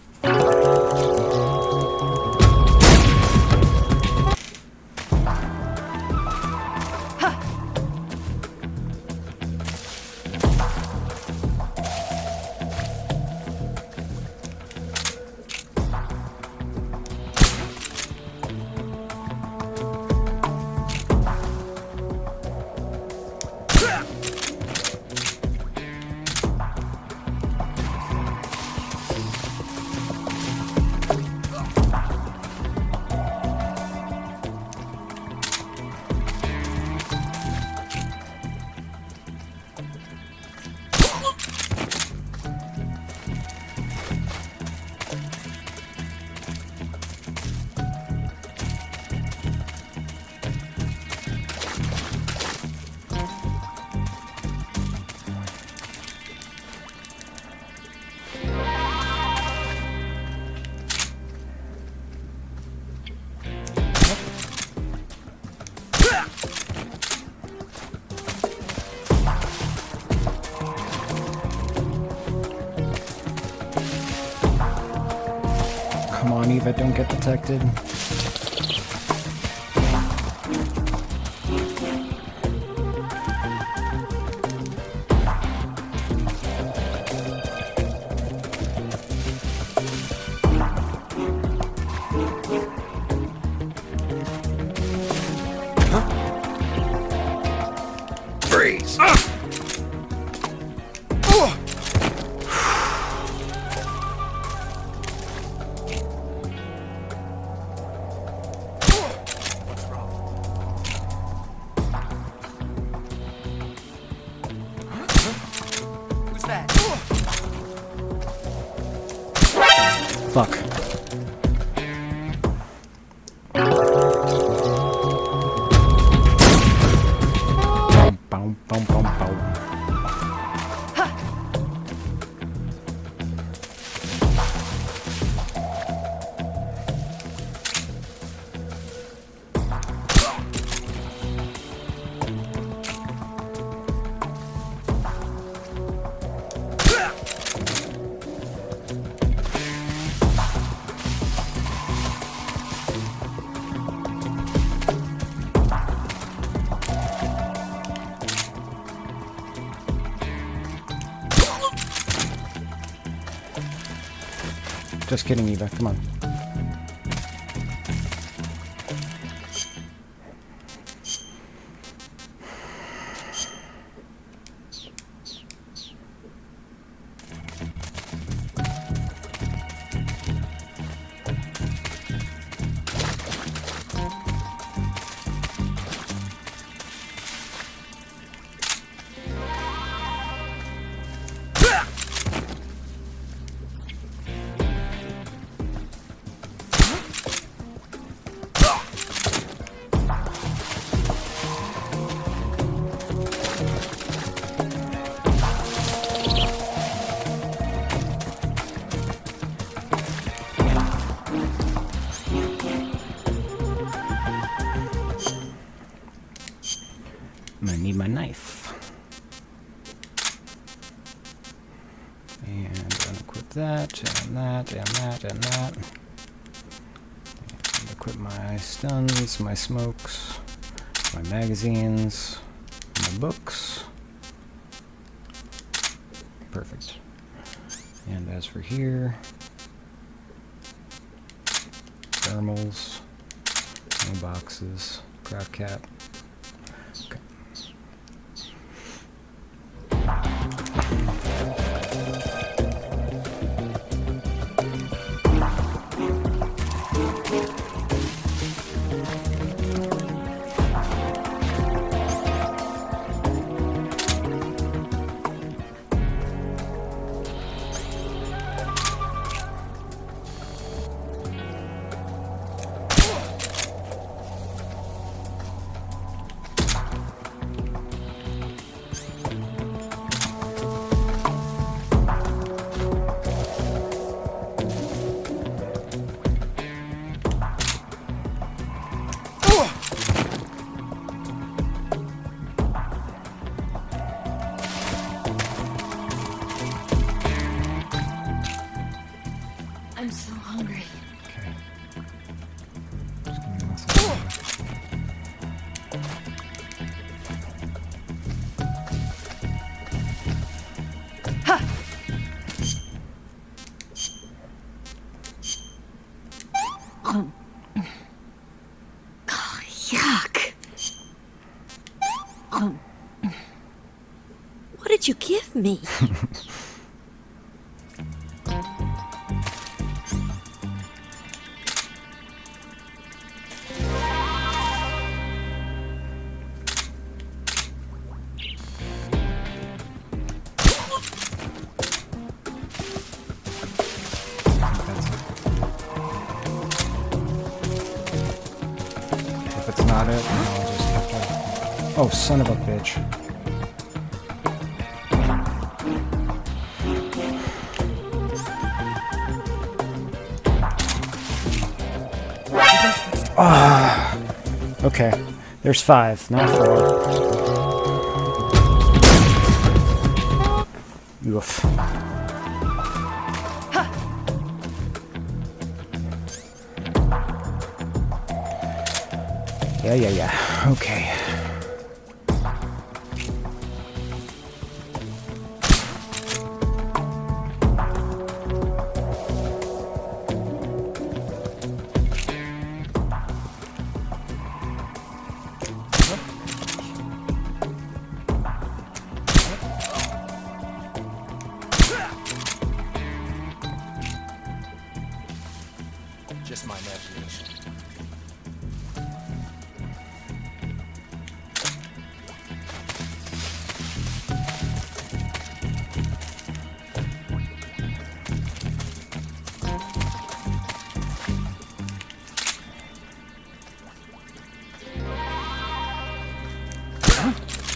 Come on, Eva, don't get detected. Freeze! Who's that? Fuck. Boom, boom, boom, boom. Just kidding, Eva. Come on. I'm gonna need my knife. And unequip that, and that, and that, and that. And equip my stuns, my smokes, my magazines, my books. Perfect. And as for here, thermals, no boxes, craft cap. Okay. I'm so hungry. Okay. Just give me one second. Yuck. What did you give me? If it's not it, then I'll just have to... Oh, son of a bitch. Ah. Okay. There's 5, not 4. Oof. Yeah. Okay. Just my imagination.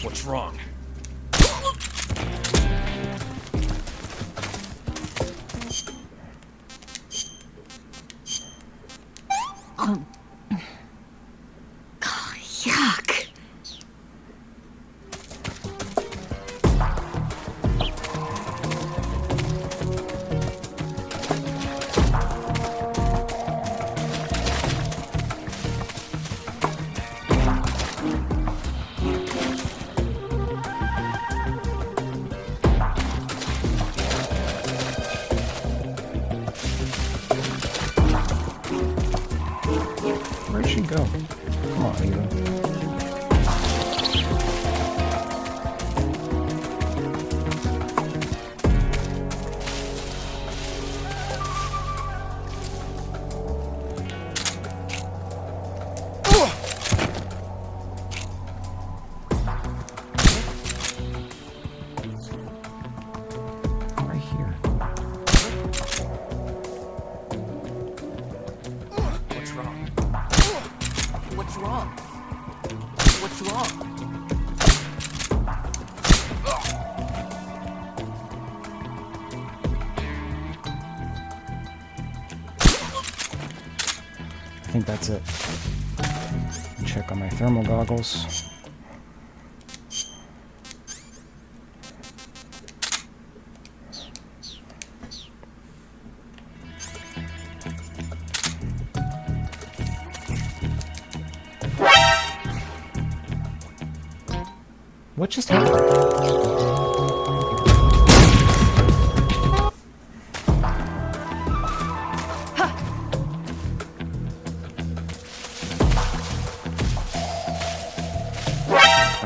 What's wrong? Yuck. Where'd she go? Come on, Eva. Right here. What's wrong? What's wrong? What's wrong? I think that's it. Check on my thermal goggles. What just happened?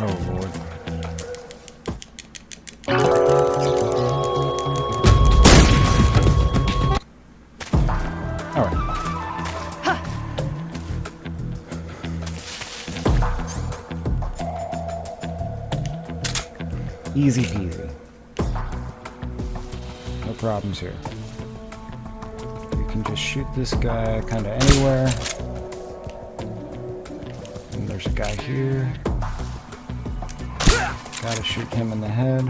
Oh, Lord. All right. Easy peasy. No problems here. We can just shoot this guy kind of anywhere. And there's a guy here. Gotta shoot him in the head.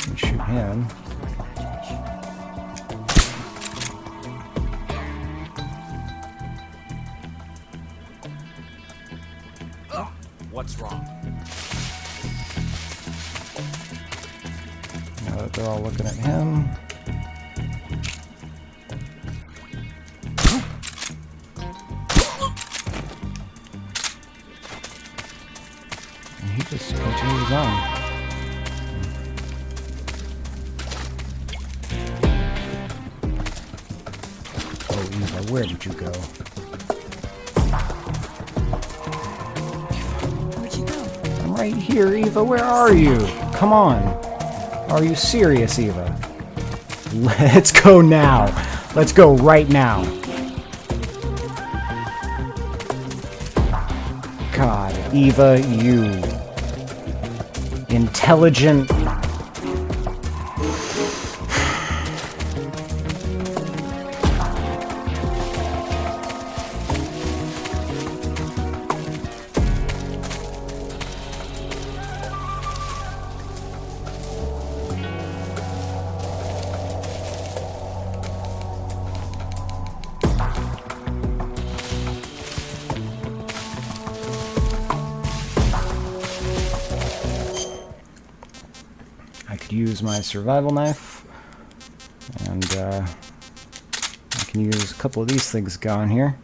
And shoot him. What's wrong? Now that they're all looking at him. And he just continues on. Oh, Eva, where did you go? Where'd you go? I'm right here, Eva. Where are you? Come on. Are you serious, Eva? Let's go now. Let's go right now. God, Eva, you intelligent. I could use my survival knife, and I can use a couple of these things going here.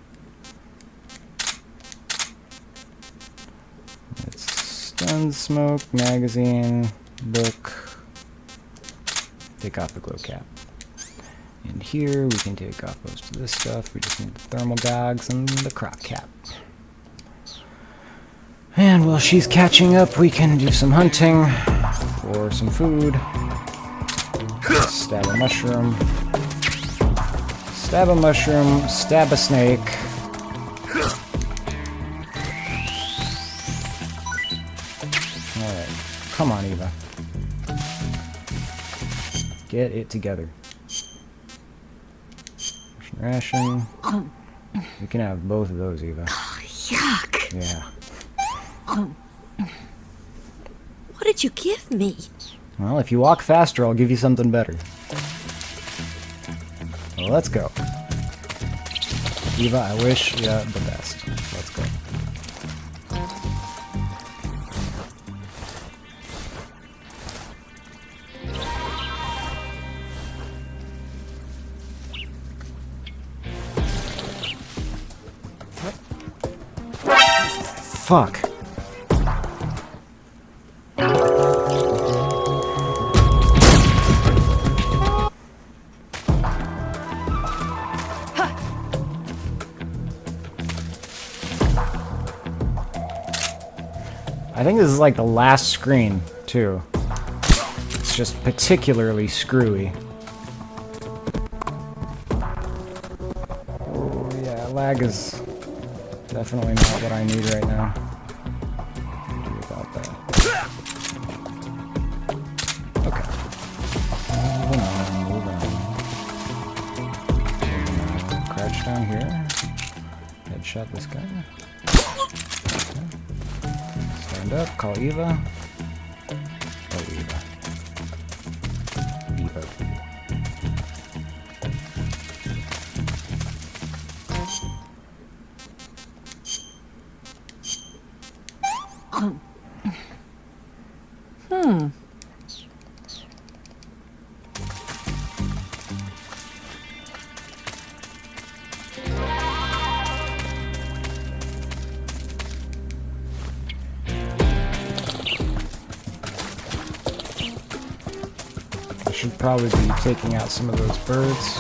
Guns, smoke, magazine, book. Take off the glow cap. And here we can take off most of this stuff. We just need the thermal gogs and the crop cap. And while she's catching up, we can do some hunting for some food. Stab a mushroom. Stab a mushroom. Stab a snake. Alright. Come on, Eva. Get it together. Ration. We can have both of those, Eva. Yuck! Yeah. What did you give me? Well, if you walk faster, I'll give you something better. Well, let's go. Eva, I wish you the best. Let's go. Fuck. I think this is like the last screen, too. It's just particularly screwy. Oh, yeah, lag is definitely not what I need right now. Do without that. Okay. Moving on, moving on. Crouch down here. Headshot this guy. Stand up, call Eva. Oh, Eva. Eva. I should probably be taking out some of those birds.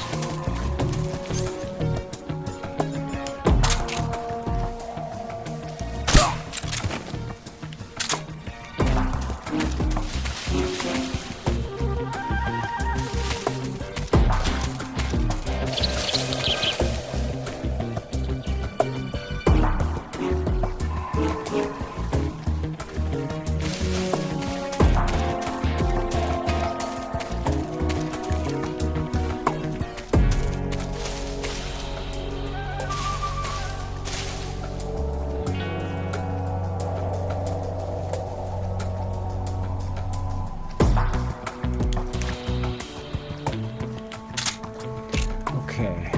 Okay.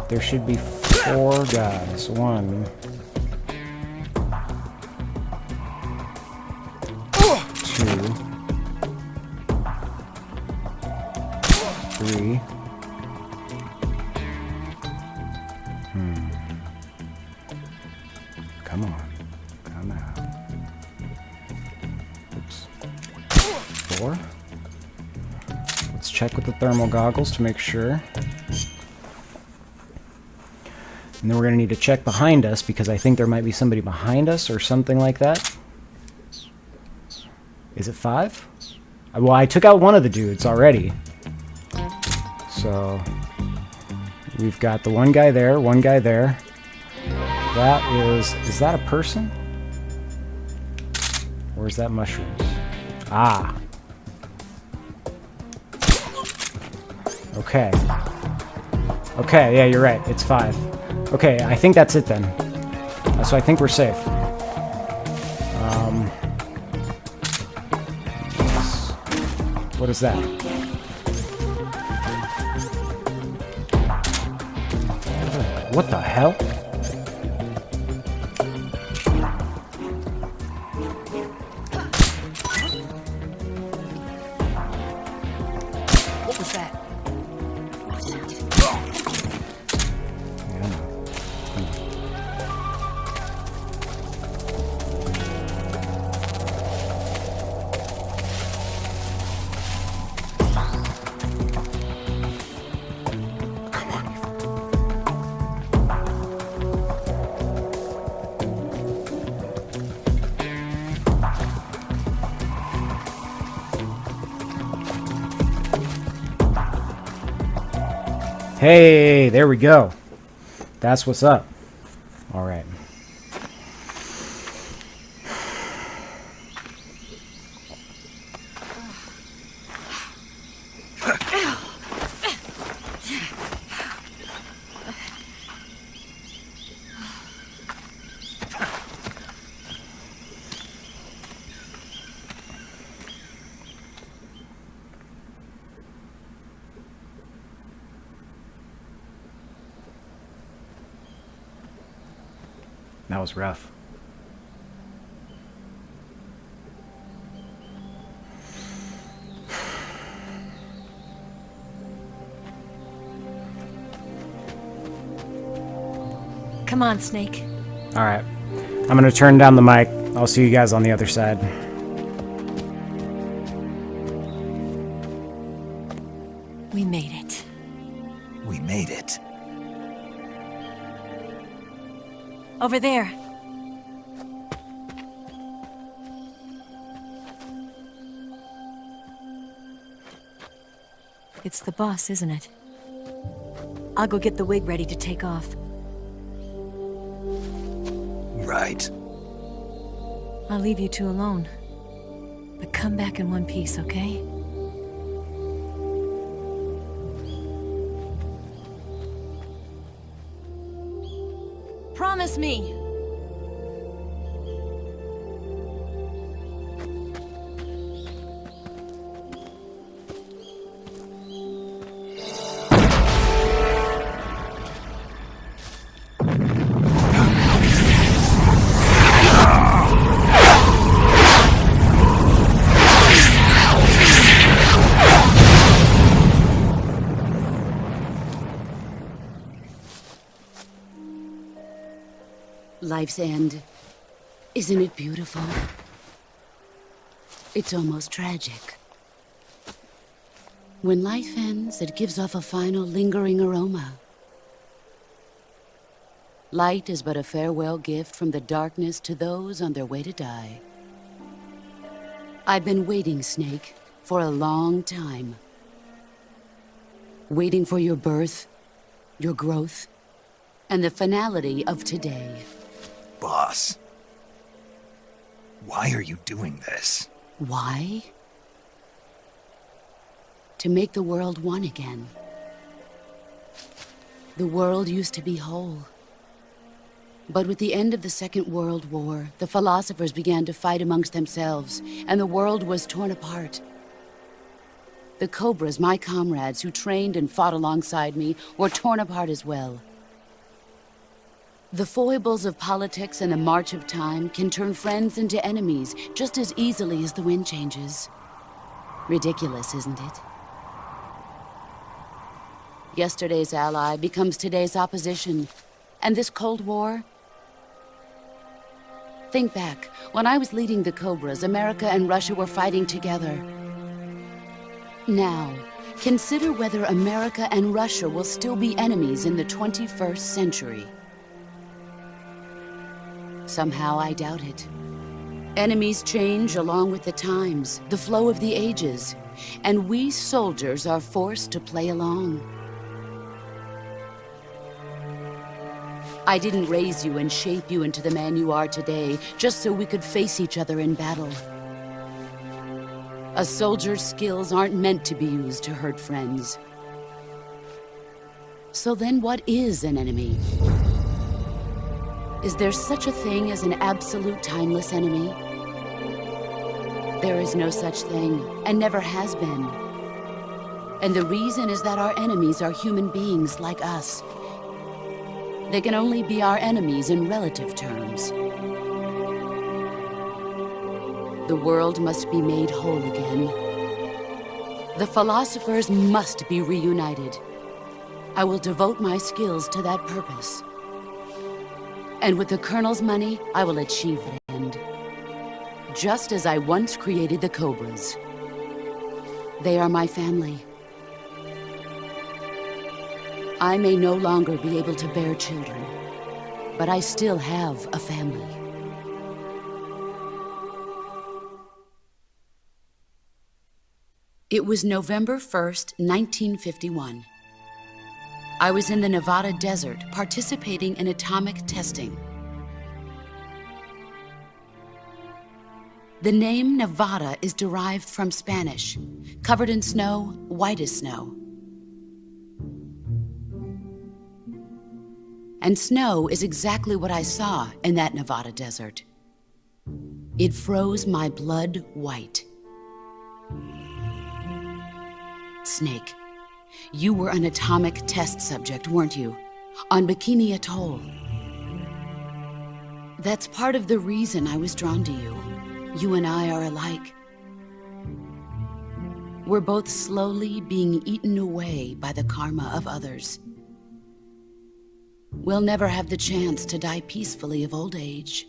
There should be 4 guys. 1, 2, 3. Come on. Come out. Oops. 4. Let's check with the thermal goggles to make sure. And then we're going to need to check behind us because I think there might be somebody behind us or something like that. Is it 5? Well, I took out one of the dudes already. So we've got the one guy there, one guy there. That is that a person? Or is that mushrooms? Ah. Okay. Okay, yeah, you're right. It's 5. Okay, I think that's it then. So I think we're safe. Yes. What is that? What the hell? What was that? Yeah. Hey, there we go. That's what's up. All right. That was rough. Come on, Snake. All right. I'm going to turn down the mic. I'll see you guys on the other side. We made it. We made it. Over there. It's the boss, isn't it? I'll go get the wig ready to take off. Right. I'll leave you two alone. But come back in one piece, okay? Promise me! Life's end. Isn't it beautiful? It's almost tragic. When life ends, it gives off a final lingering aroma. Light is but a farewell gift from the darkness to those on their way to die. I've been waiting, Snake, for a long time. Waiting for your birth, your growth, and the finality of today. Boss. Why are you doing this? Why? To make the world one again. The world used to be whole. But with the end of the Second World War, the philosophers began to fight amongst themselves, and the world was torn apart. The Cobras, my comrades who trained and fought alongside me, were torn apart as well. The foibles of politics and the march of time can turn friends into enemies just as easily as the wind changes. Ridiculous, isn't it? Yesterday's ally becomes today's opposition, and this Cold War... Think back, when I was leading the Cobras, America and Russia were fighting together. Now, consider whether America and Russia will still be enemies in the 21st century. Somehow I doubt it. Enemies change along with the times, the flow of the ages, and we soldiers are forced to play along. I didn't raise you and shape you into the man you are today just so we could face each other in battle. A soldier's skills aren't meant to be used to hurt friends. So then what is an enemy? Is there such a thing as an absolute timeless enemy? There is no such thing, and never has been. And the reason is that our enemies are human beings like us. They can only be our enemies in relative terms. The world must be made whole again. The philosophers must be reunited. I will devote my skills to that purpose. And with the Colonel's money, I will achieve the end. Just as I once created the Cobras. They are my family. I may no longer be able to bear children, but I still have a family. It was November 1st, 1951. I was in the Nevada desert participating in atomic testing. The name Nevada is derived from Spanish, covered in snow, white as snow. And snow is exactly what I saw in that Nevada desert. It froze my blood white. Snake, you were an atomic test subject, weren't you? On Bikini Atoll. That's part of the reason I was drawn to you. You and I are alike. We're both slowly being eaten away by the karma of others. We'll never have the chance to die peacefully of old age.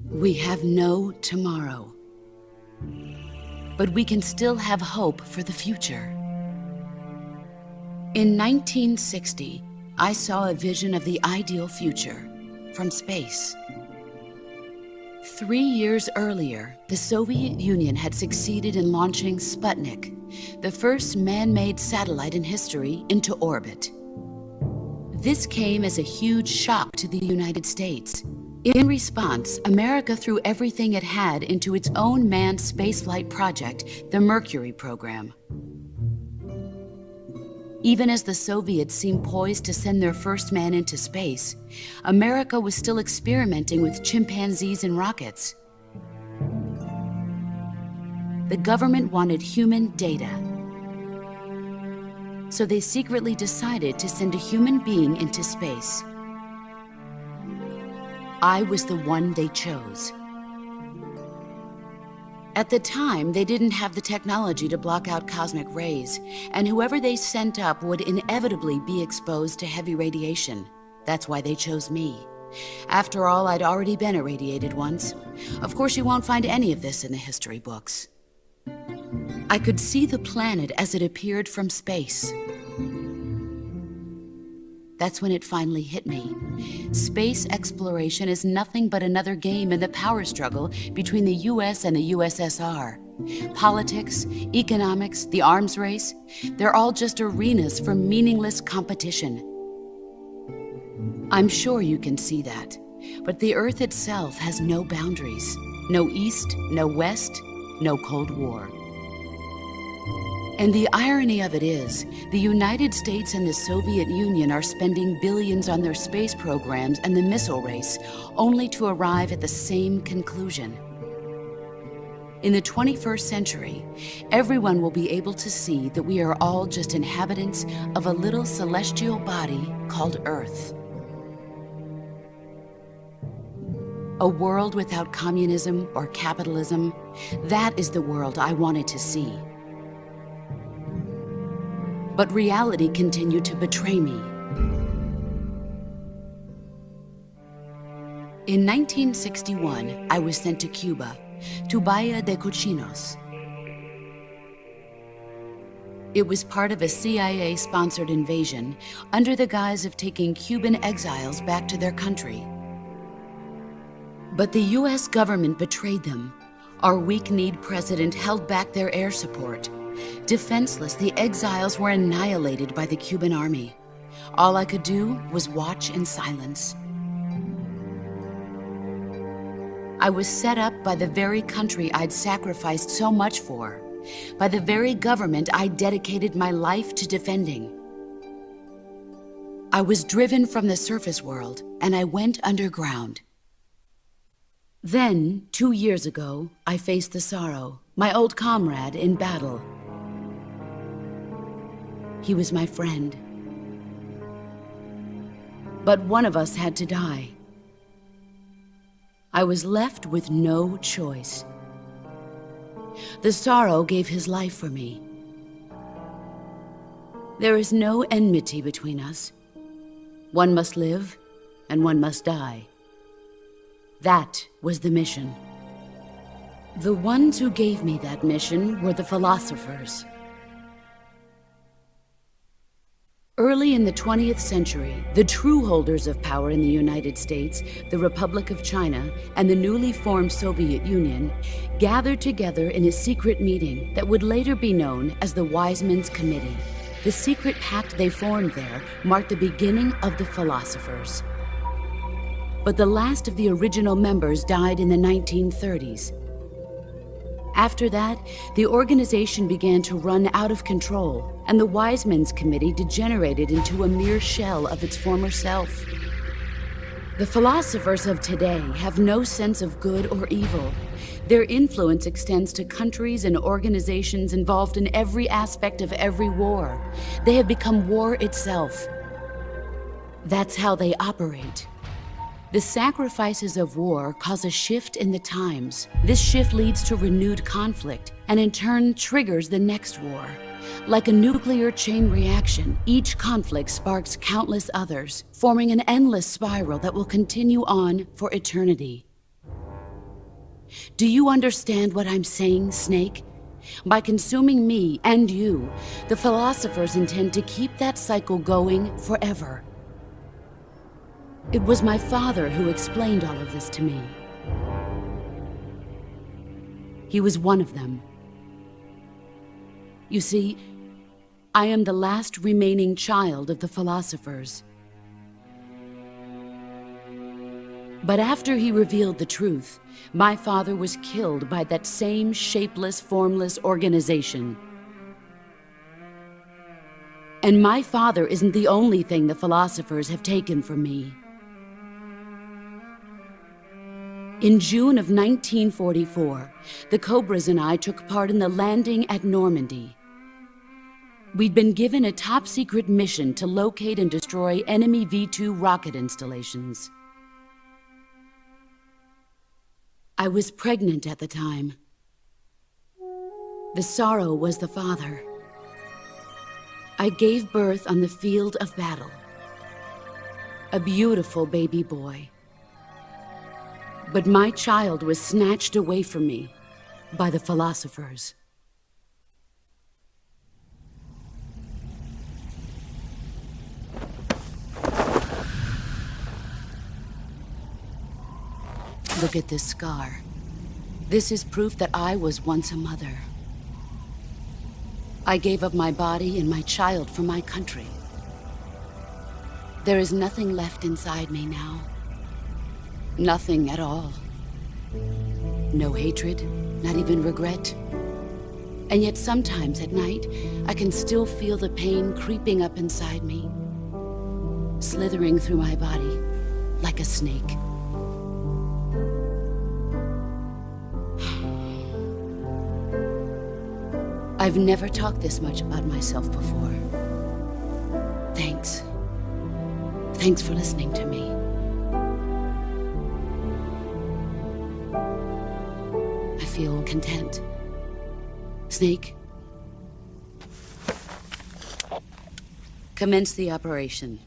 We have no tomorrow. But we can still have hope for the future. In 1960, I saw a vision of the ideal future from space. 3 years earlier, the Soviet Union had succeeded in launching Sputnik, the first man-made satellite in history, into orbit. This came as a huge shock to the United States. In response, America threw everything it had into its own manned spaceflight project, the Mercury program. Even as the Soviets seemed poised to send their first man into space, America was still experimenting with chimpanzees and rockets. The government wanted human data. So they secretly decided to send a human being into space. I was the one they chose. At the time, they didn't have the technology to block out cosmic rays, and whoever they sent up would inevitably be exposed to heavy radiation. That's why they chose me. After all, I'd already been irradiated once. Of course, you won't find any of this in the history books. I could see the planet as it appeared from space. That's when it finally hit me. Space exploration is nothing but another game in the power struggle between the US and the USSR. Politics, economics, the arms race, they're all just arenas for meaningless competition. I'm sure you can see that, but the Earth itself has no boundaries. No East, no West, no Cold War. And the irony of it is, the United States and the Soviet Union are spending billions on their space programs and the missile race, only to arrive at the same conclusion. In the 21st century, everyone will be able to see that we are all just inhabitants of a little celestial body called Earth. A world without communism or capitalism, that is the world I wanted to see. But reality continued to betray me. In 1961, I was sent to Cuba, to Bahia de Cochinos. It was part of a CIA-sponsored invasion under the guise of taking Cuban exiles back to their country. But the US government betrayed them. Our weak-kneed president held back their air support. Defenseless, the exiles were annihilated by the Cuban army. All I could do was watch in silence. I was set up by the very country I'd sacrificed so much for, by the very government I dedicated my life to defending. I was driven from the surface world, and I went underground. Then, 2 years ago, I faced the Sorrow, my old comrade in battle. He was my friend. But one of us had to die. I was left with no choice. The Sorrow gave his life for me. There is no enmity between us. One must live, and one must die. That was the mission. The ones who gave me that mission were the philosophers. Early in the 20th century, the true holders of power in the United States, the Republic of China, and the newly formed Soviet Union gathered together in a secret meeting that would later be known as the Wiseman's Committee. The secret pact they formed there marked the beginning of the Philosophers. But the last of the original members died in the 1930s. After that, the organization began to run out of control, and the Wise Men's Committee degenerated into a mere shell of its former self. The philosophers of today have no sense of good or evil. Their influence extends to countries and organizations involved in every aspect of every war. They have become war itself. That's how they operate. The sacrifices of war cause a shift in the times. This shift leads to renewed conflict, and in turn triggers the next war. Like a nuclear chain reaction, each conflict sparks countless others, forming an endless spiral that will continue on for eternity. Do you understand what I'm saying, Snake? By consuming me and you, the philosophers intend to keep that cycle going forever. It was my father who explained all of this to me. He was one of them. You see, I am the last remaining child of the philosophers. But after he revealed the truth, my father was killed by that same shapeless, formless organization. And my father isn't the only thing the philosophers have taken from me. In June of 1944, the Cobras and I took part in the landing at Normandy. We'd been given a top-secret mission to locate and destroy enemy V-2 rocket installations. I was pregnant at the time. The sorrow was the father. I gave birth on the field of battle. A beautiful baby boy. But my child was snatched away from me by the philosophers. Look at this scar. This is proof that I was once a mother. I gave up my body and my child for my country. There is nothing left inside me now. Nothing at all. No hatred, not even regret. And yet sometimes at night, I can still feel the pain creeping up inside me, slithering through my body like a snake. I've never talked this much about myself before. Thanks. Thanks for listening to me. I feel content. Snake, commence the operation.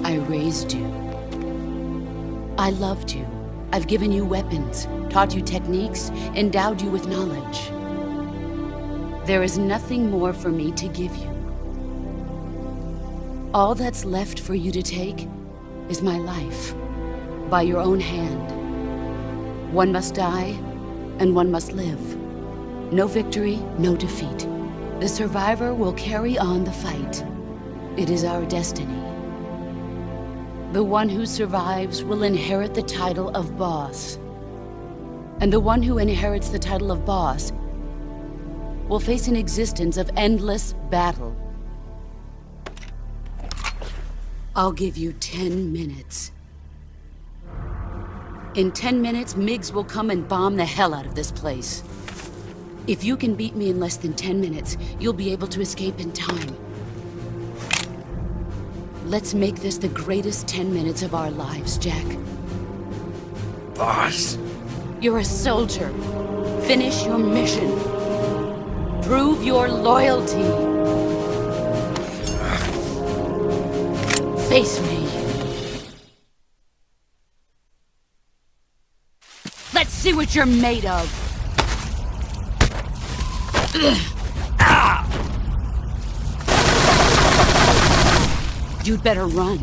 I raised you. I loved you. I've given you weapons, taught you techniques, endowed you with knowledge. There is nothing more for me to give you. All that's left for you to take is my life, by your own hand. One must die, and one must live. No victory, no defeat. The survivor will carry on the fight. It is our destiny. The one who survives will inherit the title of boss. And the one who inherits the title of boss will face an existence of endless battle. I'll give you 10 minutes. In 10 minutes, MiGs will come and bomb the hell out of this place. If you can beat me in less than 10 minutes, you'll be able to escape in time. Let's make this the greatest 10 minutes of our lives, Jack. Boss? You're a soldier. Finish your mission. Prove your loyalty. Face me. Let's see what you're made of. You'd better run.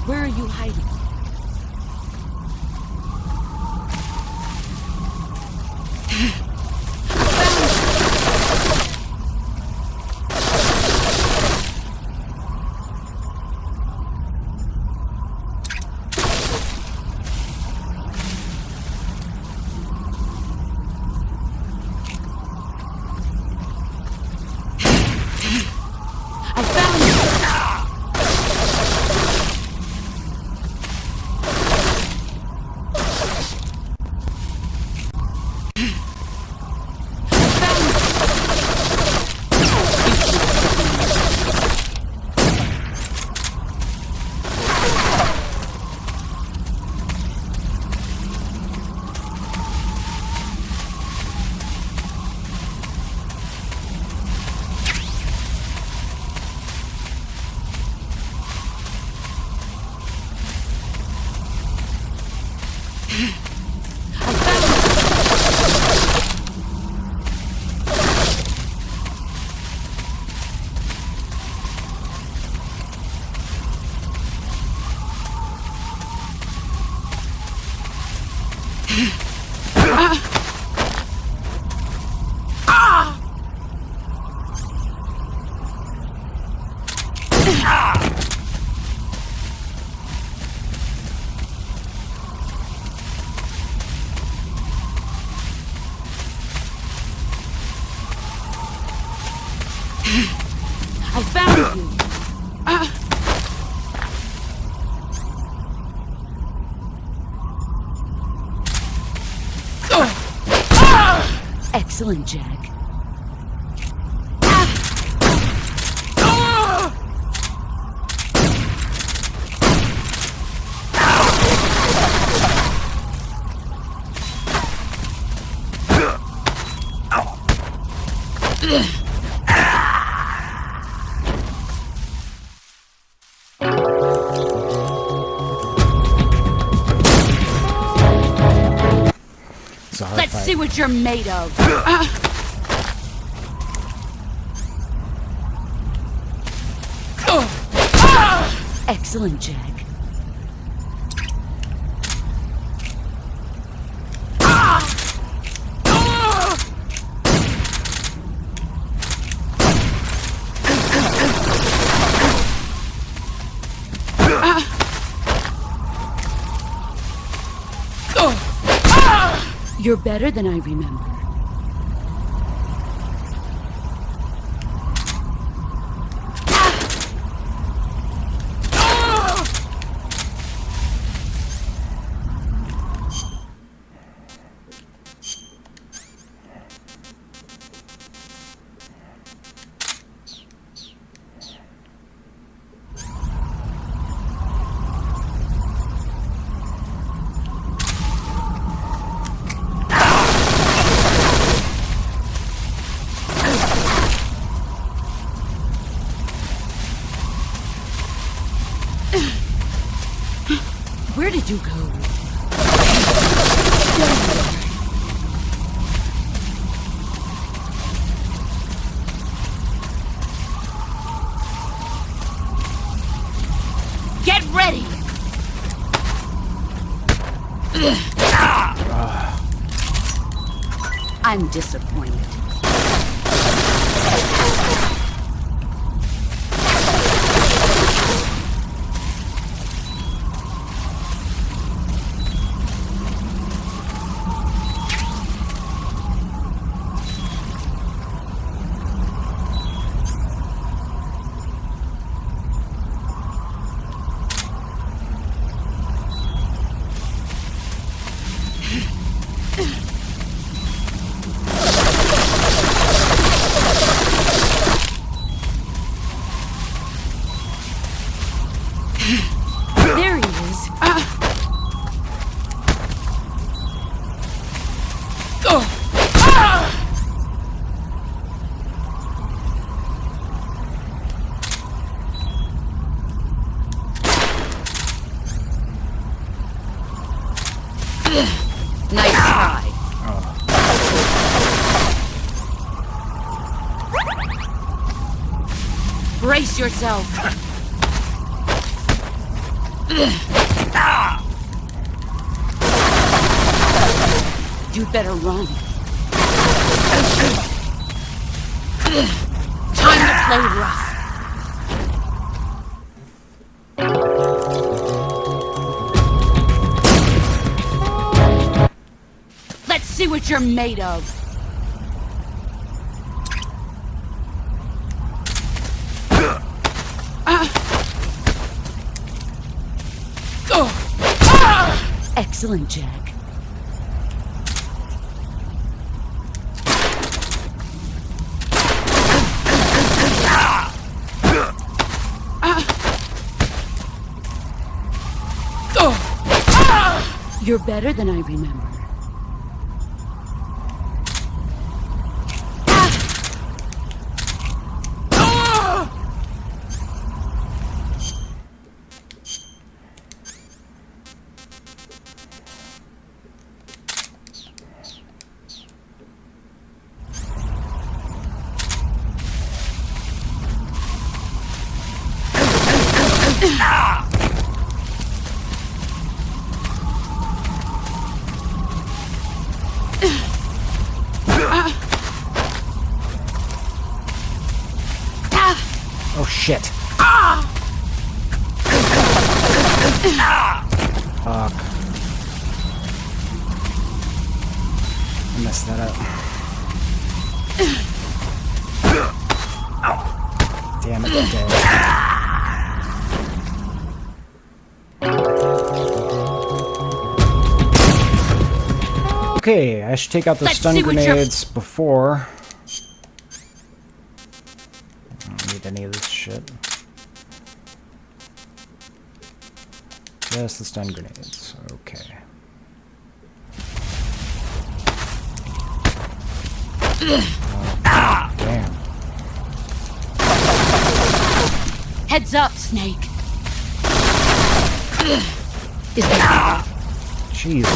Where are you hiding? I found you! I found you! Excellent, Jack. Sorry Let's if I- see what you're made of. Excellent, Jack. You're better than I remember. Where did you go? Get ready! I'm disappointed. There he is. Nice try. Brace yourself. You'd better run. Time to play rough. Let's see what you're made of. Excellent, Jack. You're better than I remember. Oh shit. Fuck. I messed that up. Damn it, dead. Okay, I should take out the stun grenades before. I don't need any of this shit. Just the stun grenades. Okay. Oh, damn. Heads up, Snake. Is that... Jesus.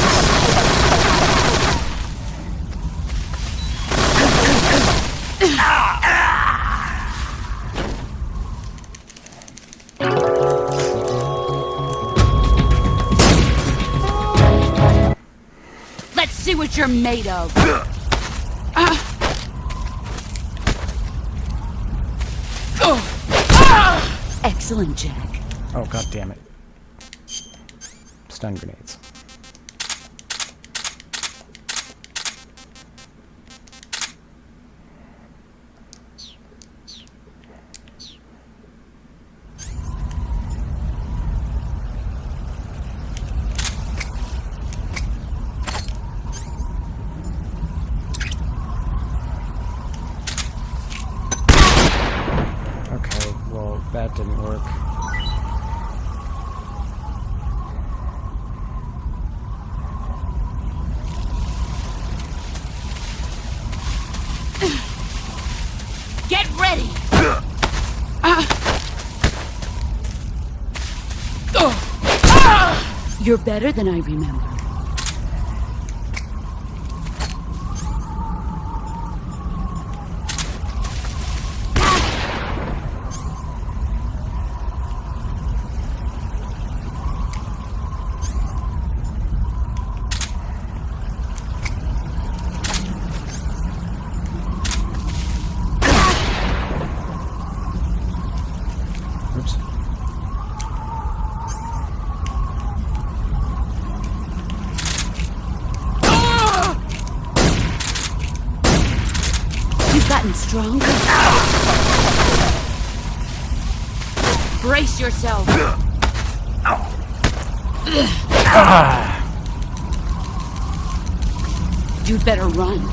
Let's see what you're made of. Excellent, Jack. Oh, god damn it. Stun grenades. Okay, well, that didn't work. Get ready! You're better than I remember. Oops. You've gotten stronger. Brace yourself. You'd better run.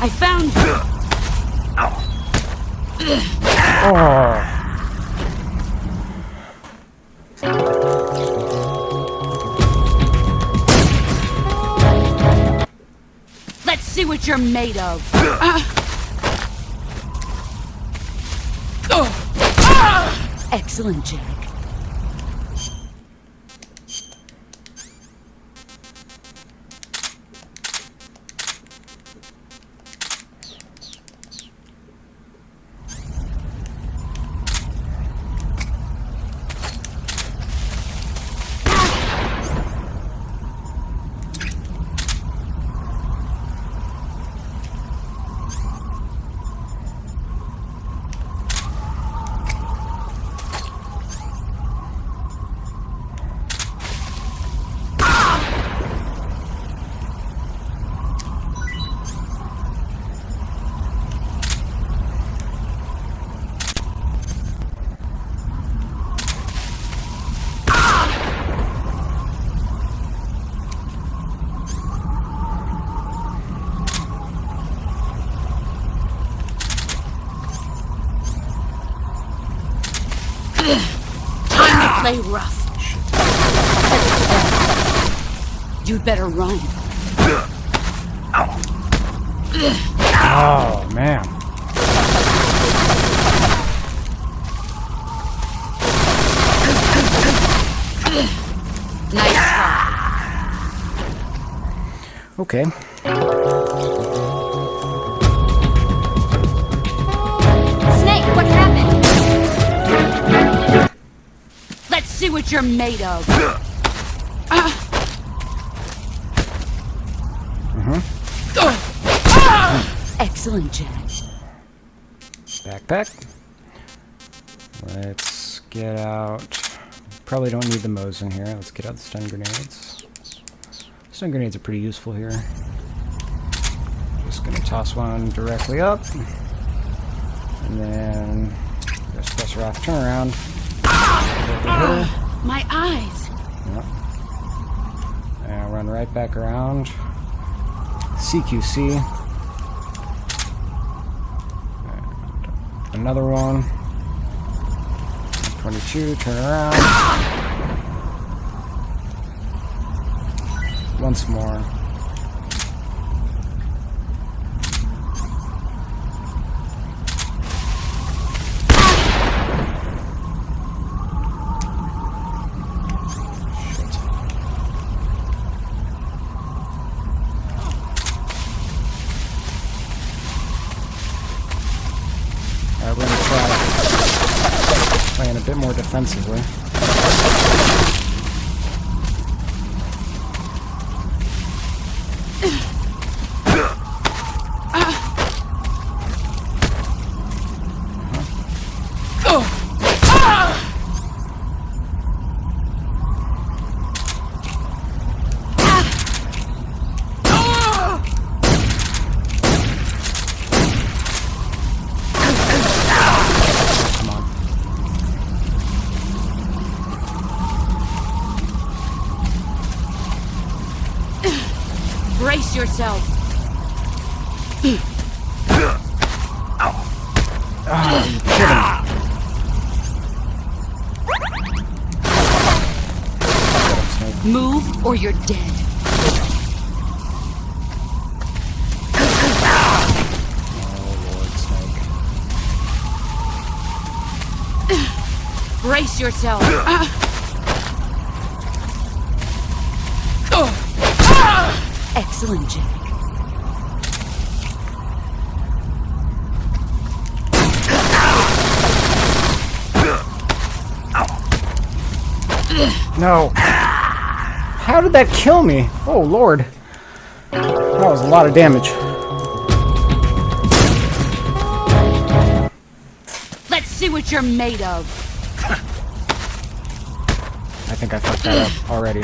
I found you. Oh. Let's see what you're made of. Excellent, Jack. Play rough. You'd better run. Oh, man. Nice try. Okay. Snake, what happened? Let's see what you're made of. Excellent, Jack. Backpack. Let's get out. Probably don't need the Mosin here. Let's get out the stun grenades. Stun grenades are pretty useful here. Just gonna toss one directly up. And then press pressure off, turn around. My eyes. Yep. And run right back around. CQC. And another one. 22, turn around. Once more. Alright, we're gonna try playing a bit more defensively. Come on. Brace yourself. Move or you're dead. Brace yourself. Excellent, Jack. No. How did that kill me? Oh, Lord. That was a lot of damage. Let's see what you're made of. I think I fucked that up already.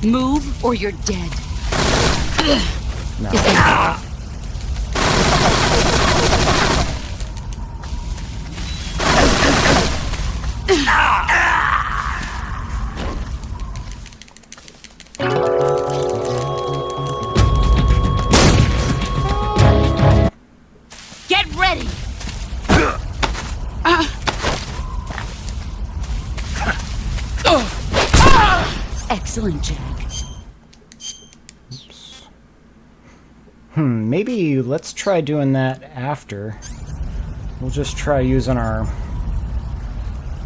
Move or you're dead. No. Get ready. Excellent, Jack. Maybe let's try doing that after. We'll just try using our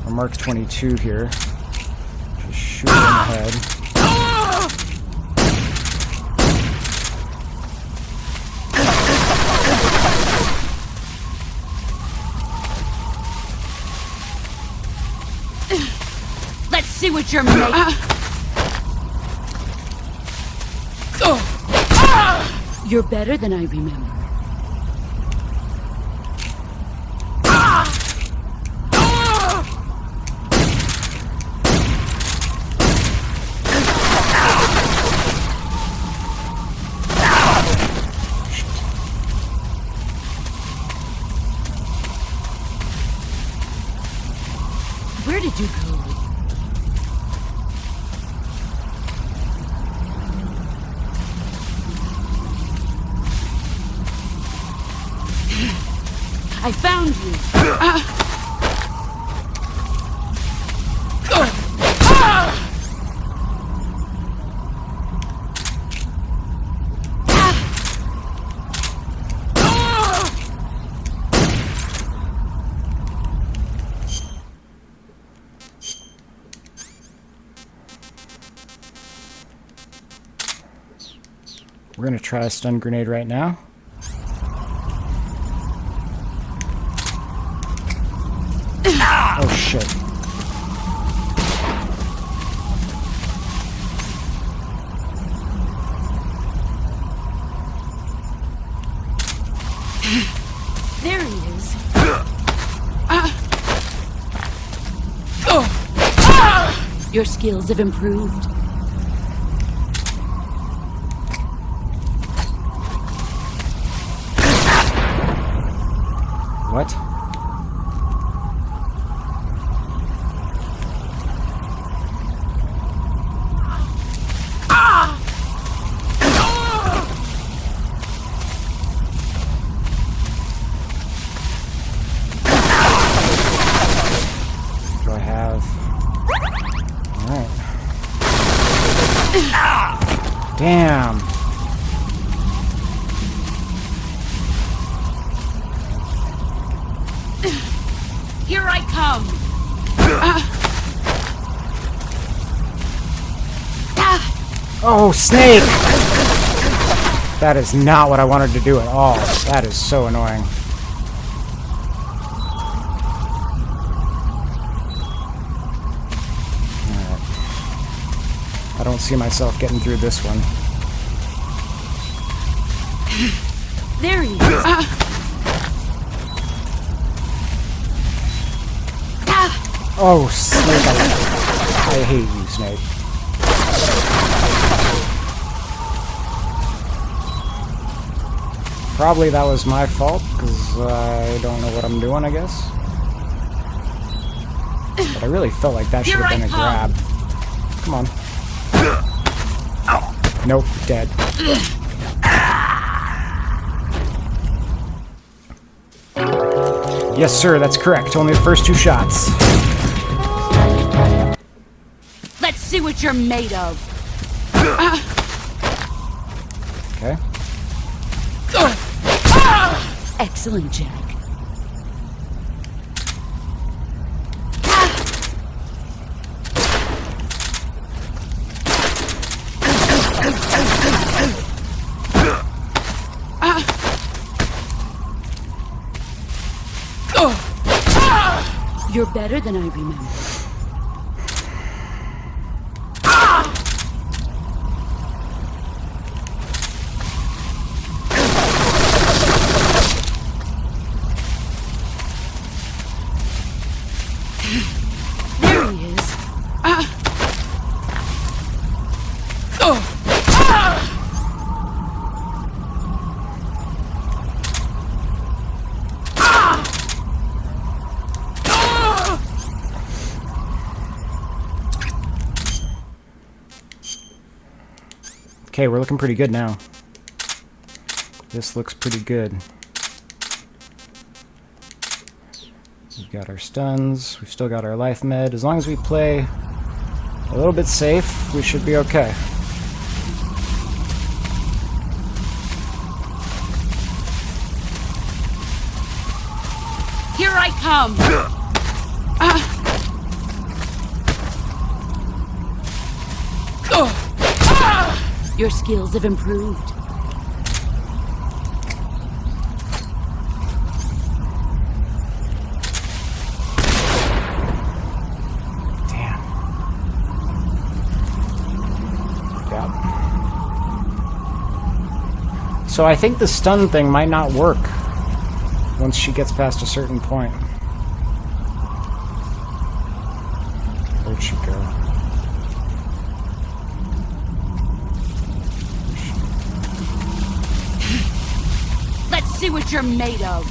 Mark 22 here. Just shoot it in the head. Let's see what you're made. You're better than I remember. Where did you go? I found you. We're gonna try a stun grenade right now. Oh shit. There he is. Your skills have improved. What? Do I have... Alright. Damn. Here I come. Oh, Snake! That is not what I wanted to do at all. That is so annoying. Alright. I don't see myself getting through this one. There he is. Oh, Snake. I hate you, Snake. Probably that was my fault, because I don't know what I'm doing, I guess. But I really felt like that should have been a grab. Come on. Nope, dead. Yes, sir, that's correct. Only the first 2 shots. Let's see what you're made of. Okay. Excellent, Jack. You're better than I remember. There he is. Okay, we're looking pretty good now. This looks pretty good. We've got our stuns, we've still got our life med. As long as we play a little bit safe, we should be okay. Here I come. Your skills have improved. Damn. Yep. So I think the stun thing might not work once she gets past a certain point. Where'd she go? Let's see what you're made of.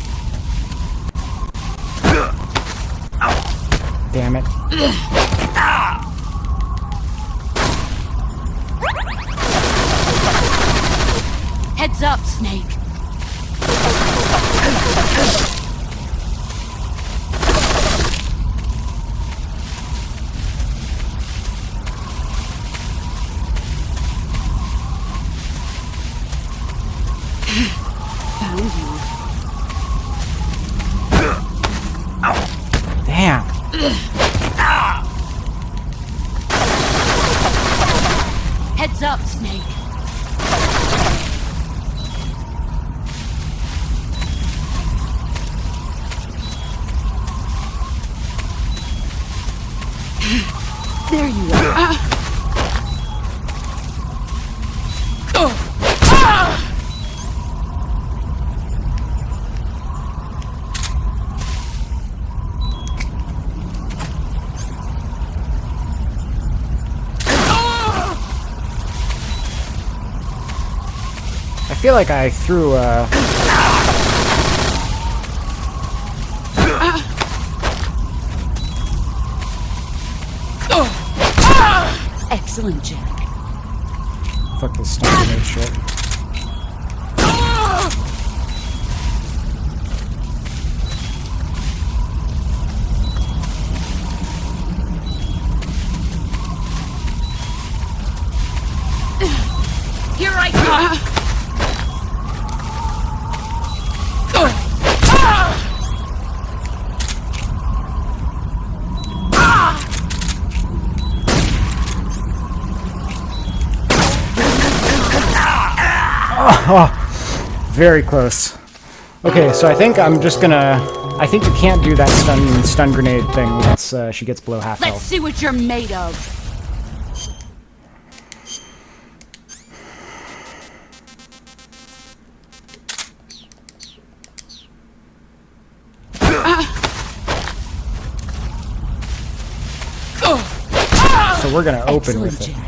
Damn it. Heads up, Snake. Found you. Damn. Heads up, Snake. There you are. I feel like I threw Excellent, Jack. fuck this stun grenade shit. Here I come. Very close. Okay, so I think I'm just gonna. I think you can't do that stun grenade thing once she gets below half Let's health. see what you're made of. So we're gonna open Excellent, with it. Jack.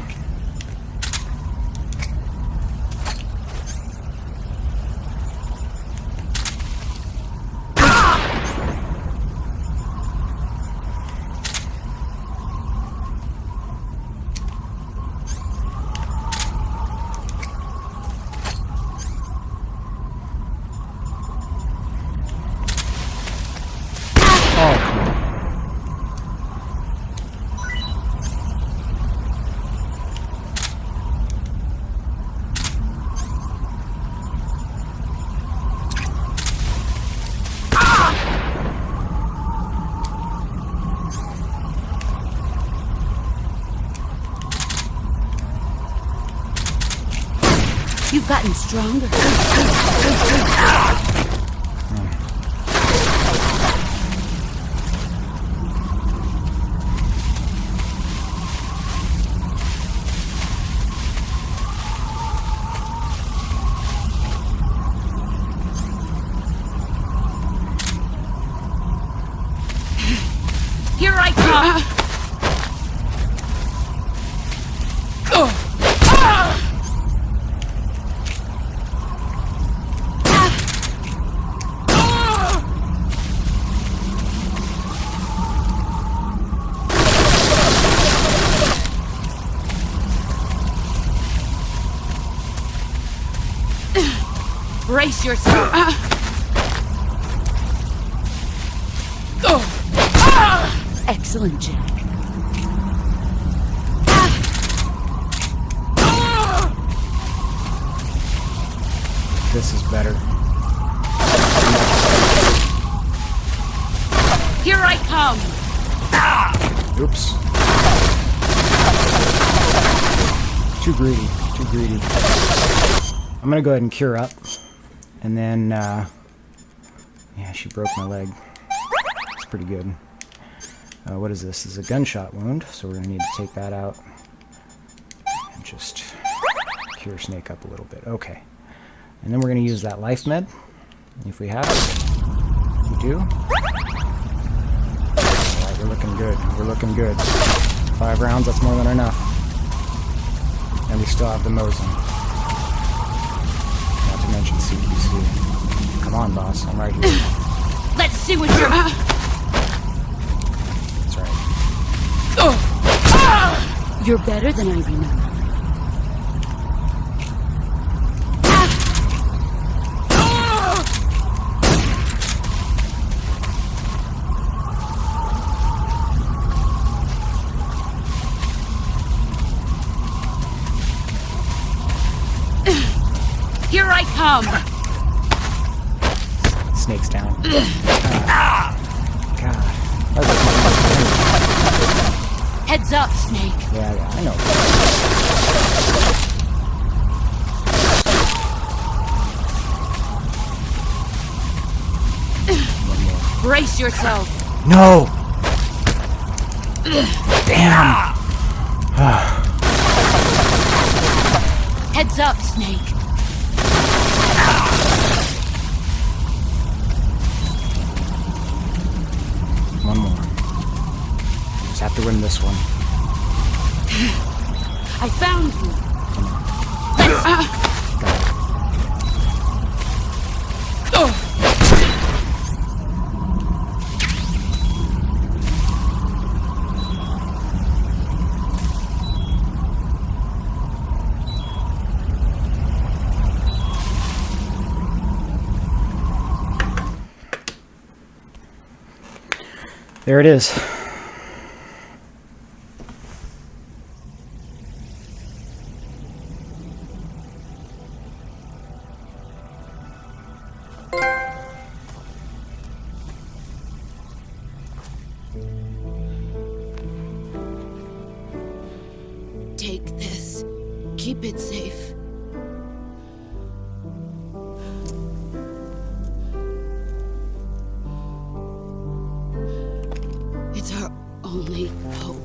Oh, come on. You've gotten stronger. Here I come. Brace yourself. Excellent, Jack. This is better. Here I come. Oops. Too greedy. Too greedy. I'm gonna go ahead and cure up. And then, yeah, she broke my leg. It's pretty good. What is this? This is a gunshot wound, so we're gonna need to take that out. And just cure Snake up a little bit. Okay. And then we're gonna use that life med. If we have it. We do. Alright, we're looking good. We're looking good. 5 rounds, that's more than enough. And we still have the Mosin. Not to mention CQC. Come on, boss. I'm right here. Let's see what you're... That's right. You're better than I remember. Here I come. Snake's down. God. Heads up, Snake. Yeah, I know. Brace yourself. No! Damn! Heads up, Snake. One more. Just have to win this one. I found you. There it is. Take this. Keep it safe. It's our only hope.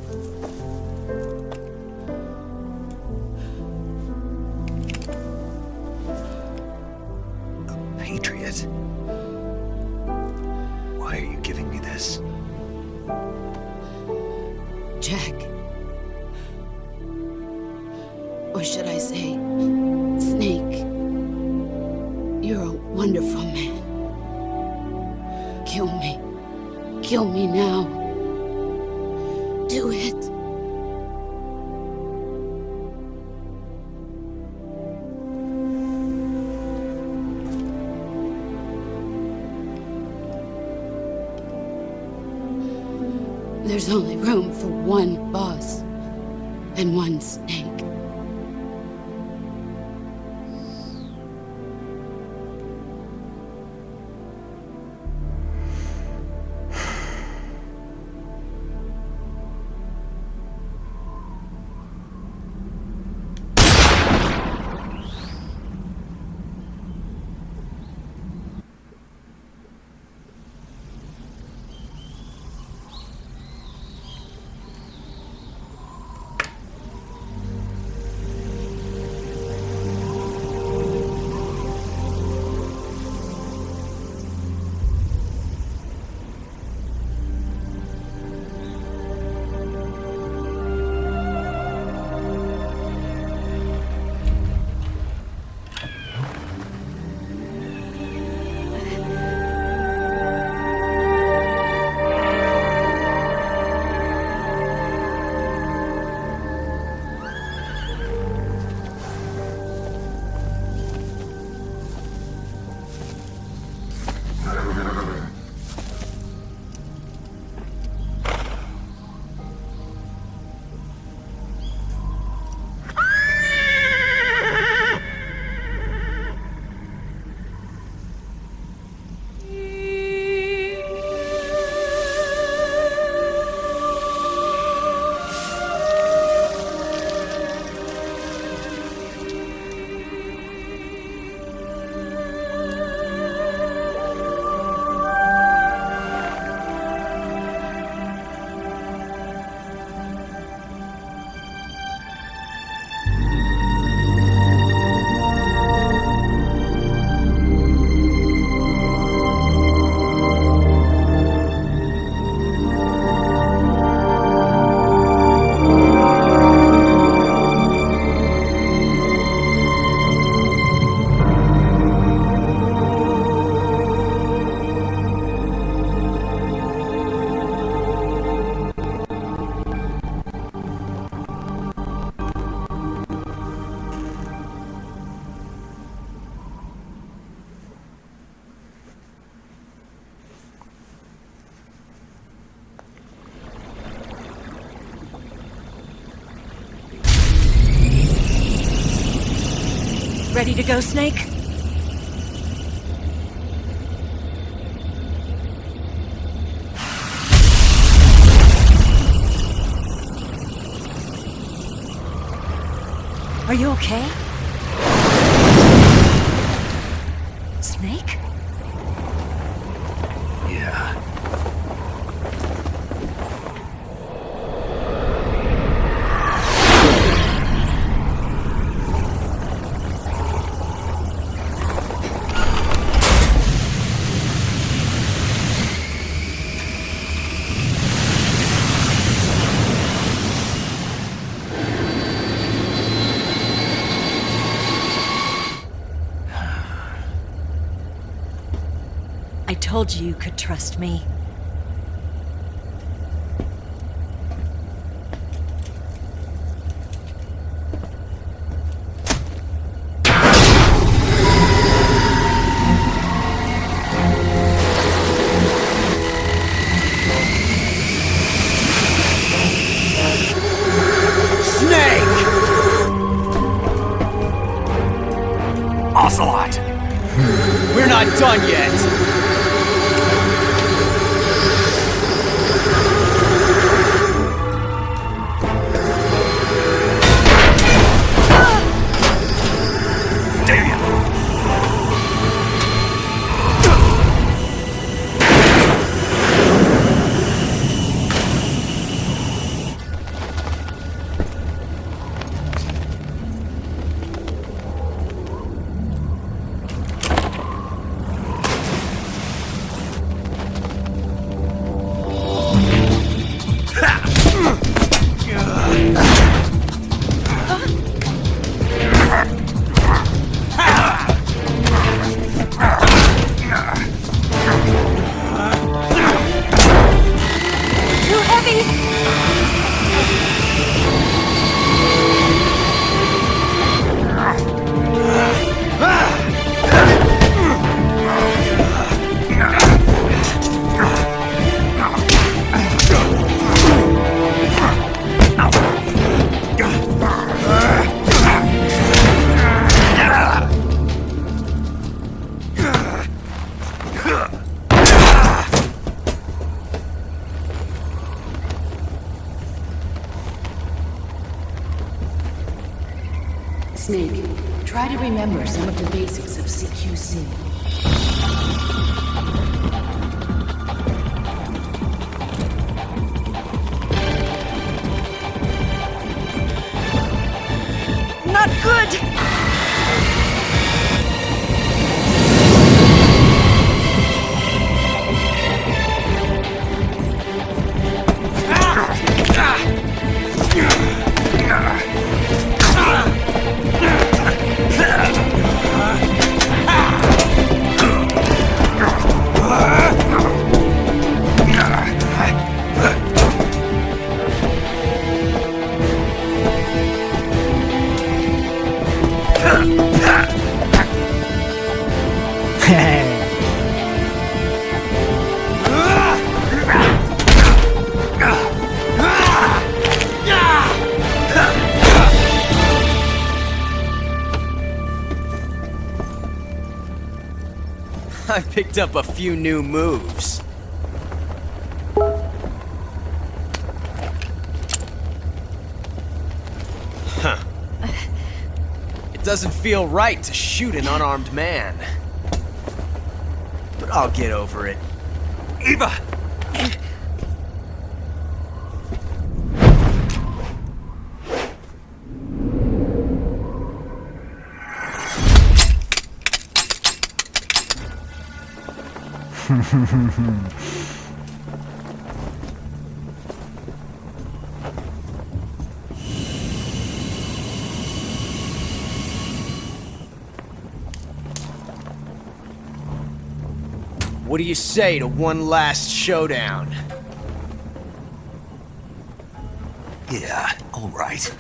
A patriot? Why are you giving me this? Jack. Or should I say, Snake. You're a wonderful man. Kill me. Kill me now. Do it. There's only room for one boss and one Snake. Ready to go, Snake? Are you okay? Snake? Yeah. told you you could trust me. Ocelot! We're not done yet! Too heavy! Snake, try to remember some of the basics of CQC. Not good! I picked up a few new moves. Huh. It doesn't feel right to shoot an unarmed man. But I'll get over it. Eva! What do you say to one last showdown? Yeah, all right.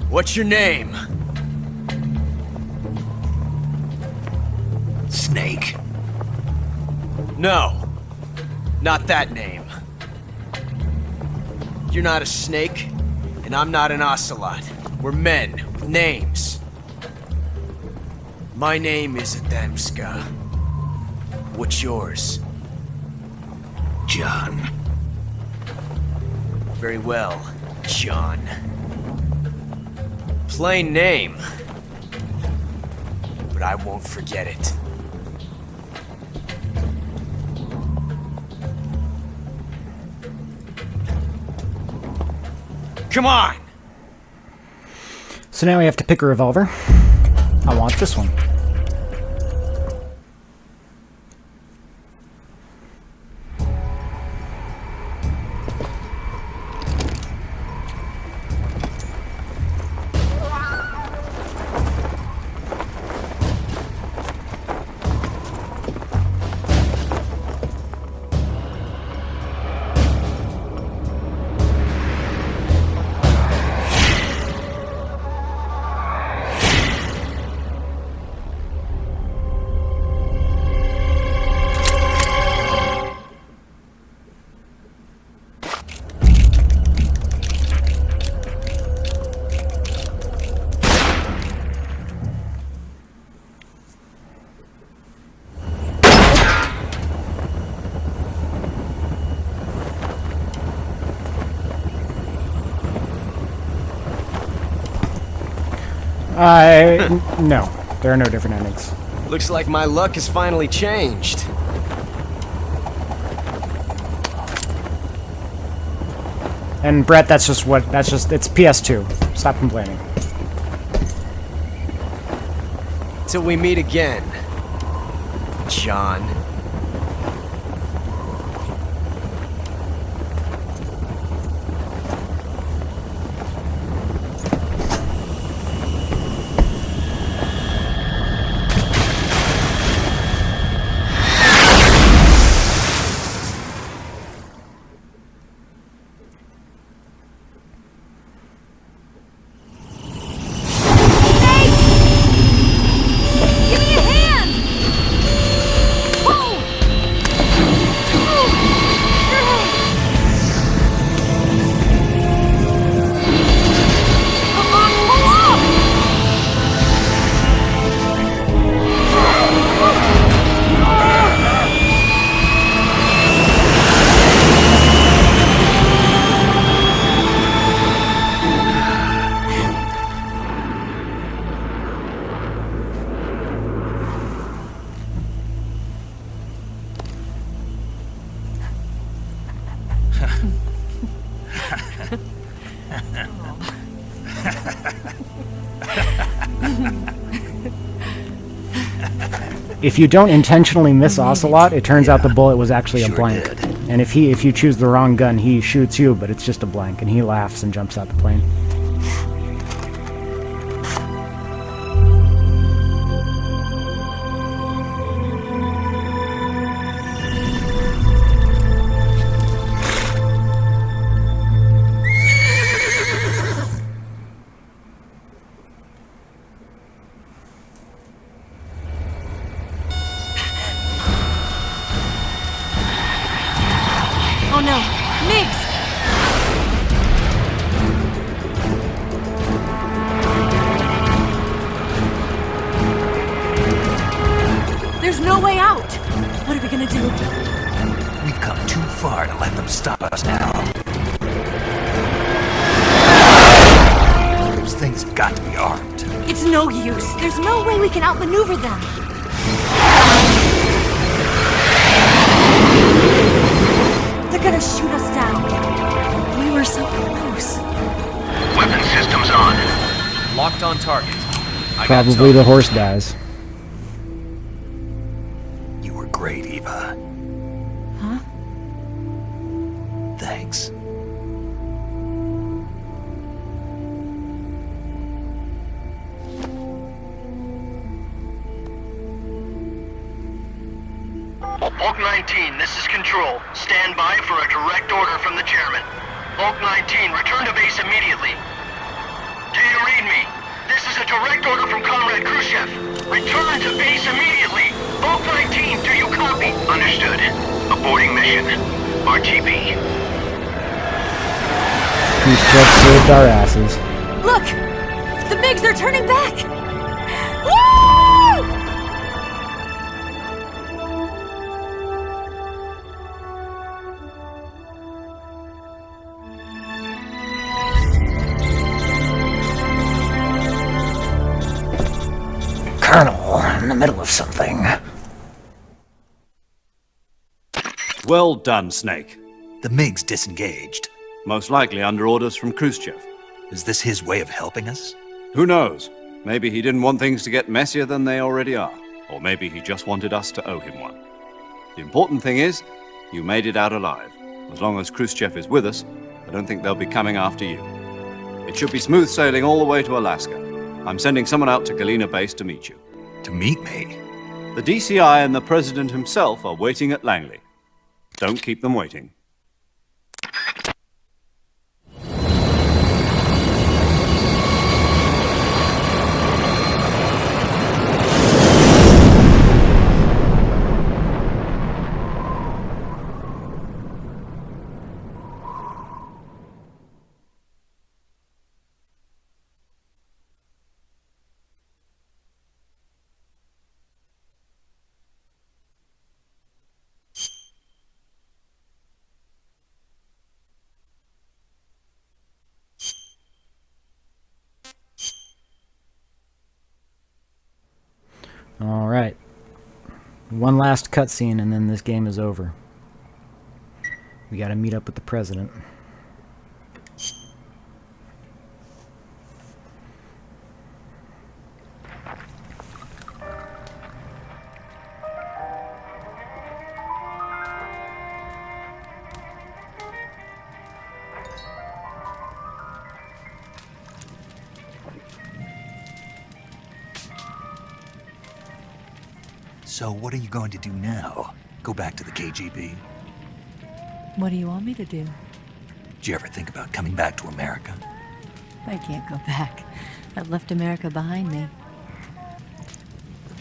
What's your name? Snake. No. Not that name. You're not a snake, and I'm not an ocelot. We're men with names. My name is Adamska. What's yours? John. Very well, John. Plain name. But I won't forget it. Come on! So now we have to pick a revolver. I want this one. No. There are no different endings. Looks like my luck has finally changed. And Brett, it's PS2. Stop complaining. Till we meet again, John. Give me a hand! Whoa! Come on, pull up! If you don't intentionally miss Ocelot, it turns out the bullet was actually a Sure blank. did. And if you choose the wrong gun, he shoots you, but it's just a blank, and he laughs and jumps out the plane. Oh no, Migs! There's no way out! What are we gonna do? We've come too far to let them stop us now. Those things have got to be armed. It's no use. There's no way we can outmaneuver them. They're gonna shoot us down. We were so close. Weapon systems on. Locked on target. I got Probably the horse dies. You were great, Eva. Huh? Thanks. Bulk 19, this is Control. Stand by for a direct order from the chairman. Bulk 19, return to base immediately. Do you read me? This is a direct order from Comrade Khrushchev. Return to base immediately. Bulk 19, do you copy? Understood. Aborting mission. RTB. Khrushchev saved our asses. Look! The MiGs are turning back! Woo! Colonel, in the middle of something. Well done, Snake. The MiGs disengaged. Most likely under orders from Khrushchev. Is this his way of helping us? Who knows? Maybe he didn't want things to get messier than they already are. Or maybe he just wanted us to owe him one. The important thing is, you made it out alive. As long as Khrushchev is with us, I don't think they'll be coming after you. It should be smooth sailing all the way to Alaska. I'm sending someone out to Galena Base to meet you. To meet me? The DCI and the President himself are waiting at Langley. Don't keep them waiting. All right. One last cutscene and then this game is over. We gotta meet up with the president. So what are you going to do now? Go back to the KGB? What do you want me to do? Did you ever think about coming back to America? I can't go back. I've left America behind me.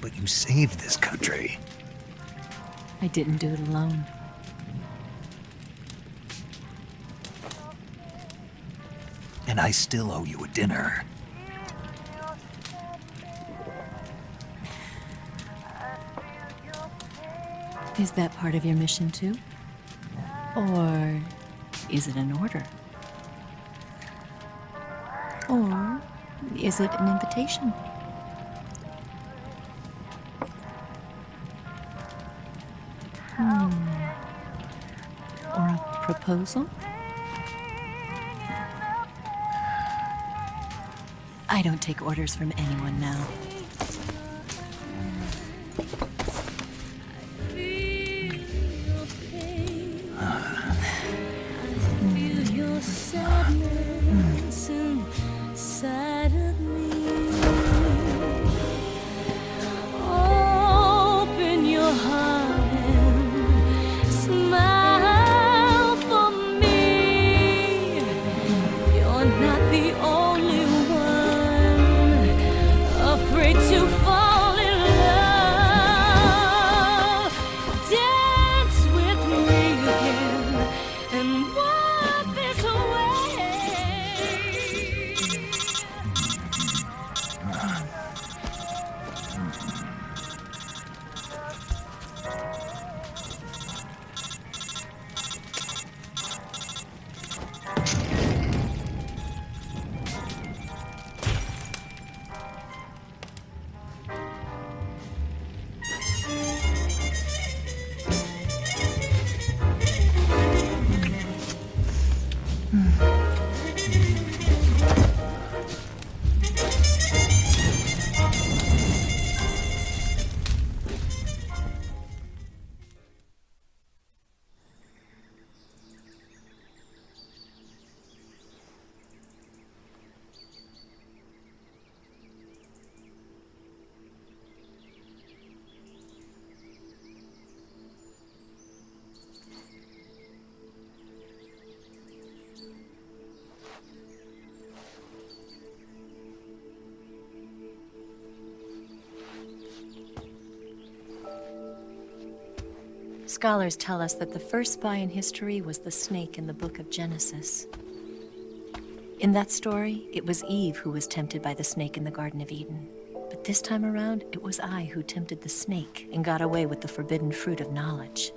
But you saved this country. I didn't do it alone. And I still owe you a dinner. Is that part of your mission too? Or is it an order? Or is it an invitation? Or a proposal? I don't take orders from anyone now. Scholars tell us that the first spy in history was the snake in the book of Genesis. In that story, it was Eve who was tempted by the snake in the Garden of Eden. But this time around, it was I who tempted the snake and got away with the forbidden fruit of knowledge.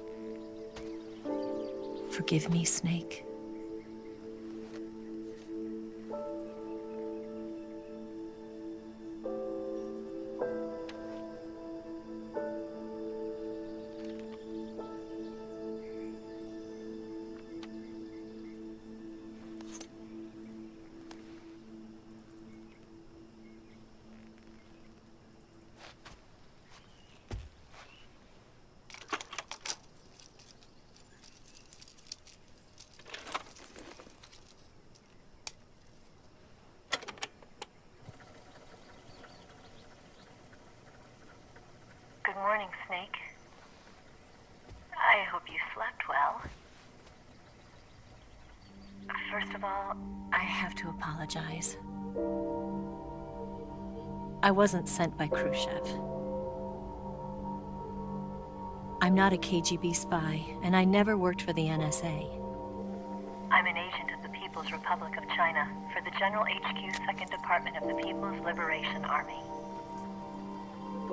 Forgive me, Snake. Good morning, Snake. I hope you slept well. First of all, I have to apologize. I wasn't sent by Khrushchev. I'm not a KGB spy, and I never worked for the NSA. I'm an agent of the People's Republic of China for the General HQ 2nd Department of the People's Liberation Army.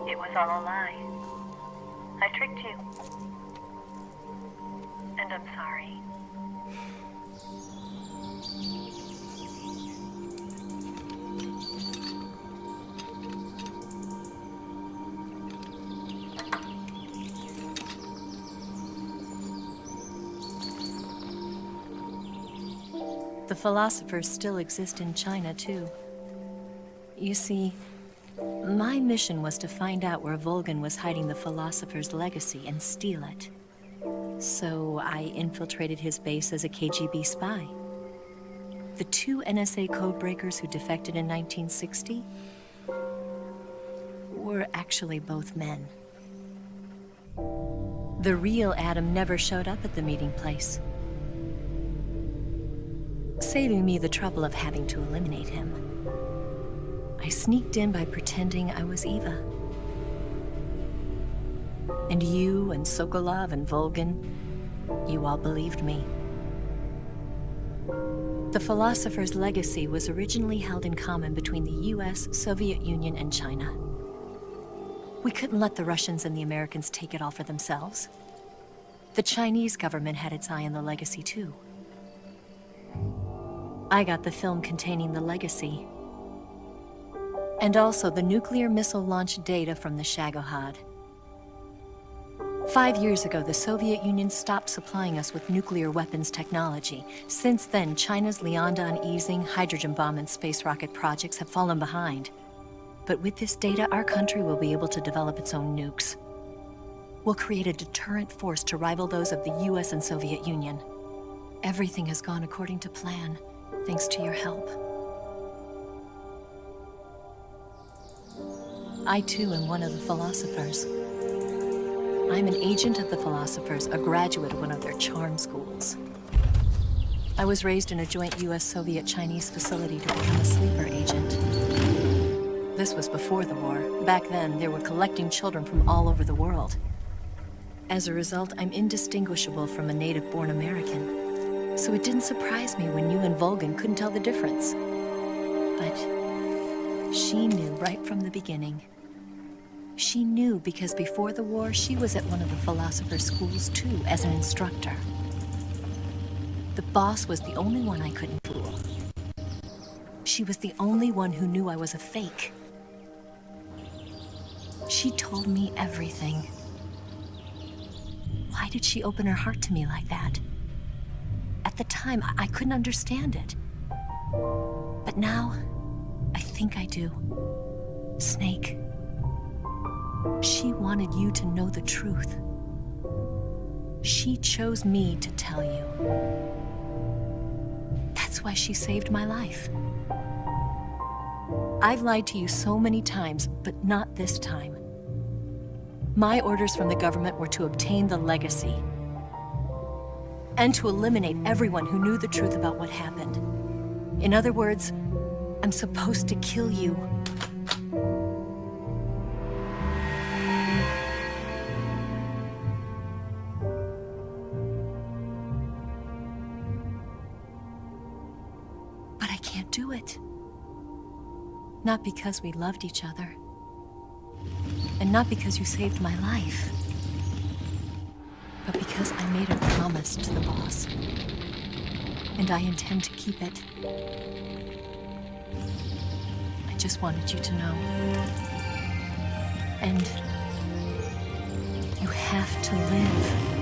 It was all a lie. I tricked you. And I'm sorry. The philosophers still exist in China, too. You see, my mission was to find out where Volgin was hiding the philosopher's legacy and steal it. So I infiltrated his base as a KGB spy. The 2 NSA codebreakers who defected in 1960 were actually both men. The real Adam never showed up at the meeting place, saving me the trouble of having to eliminate him. I sneaked in by pretending I was Eva. And you and Sokolov and Volgin, you all believed me. The philosopher's legacy was originally held in common between the US, Soviet Union, and China. We couldn't let the Russians and the Americans take it all for themselves. The Chinese government had its eye on the legacy too. I got the film containing the legacy, and also the nuclear missile launch data from the Shagohod. 5 years ago, the Soviet Union stopped supplying us with nuclear weapons technology. Since then, China's Liaodong easing, hydrogen bomb, and space rocket projects have fallen behind. But with this data, our country will be able to develop its own nukes. We'll create a deterrent force to rival those of the US and Soviet Union. Everything has gone according to plan, thanks to your help. I too am one of the philosophers. I'm an agent of the philosophers, a graduate of one of their charm schools. I was raised in a joint US-Soviet-Chinese facility to become a sleeper agent. This was before the war. Back then, they were collecting children from all over the world. As a result, I'm indistinguishable from a native-born American. So it didn't surprise me when you and Volgin couldn't tell the difference. But she knew right from the beginning. She knew because before the war, she was at one of the philosopher's schools too, as an instructor. The boss was the only one I couldn't fool. She was the only one who knew I was a fake. She told me everything. Why did she open her heart to me like that? At the time, I couldn't understand it. But now, I think I do. Snake. She wanted you to know the truth. She chose me to tell you. That's why she saved my life. I've lied to you so many times, but not this time. My orders from the government were to obtain the legacy and to eliminate everyone who knew the truth about what happened. In other words, I'm supposed to kill you. But I can't. can't do it. Not because we loved each other. And not because you saved my life. But because I made a promise to the boss. And I intend to keep it. I just wanted you to know. And you have to live.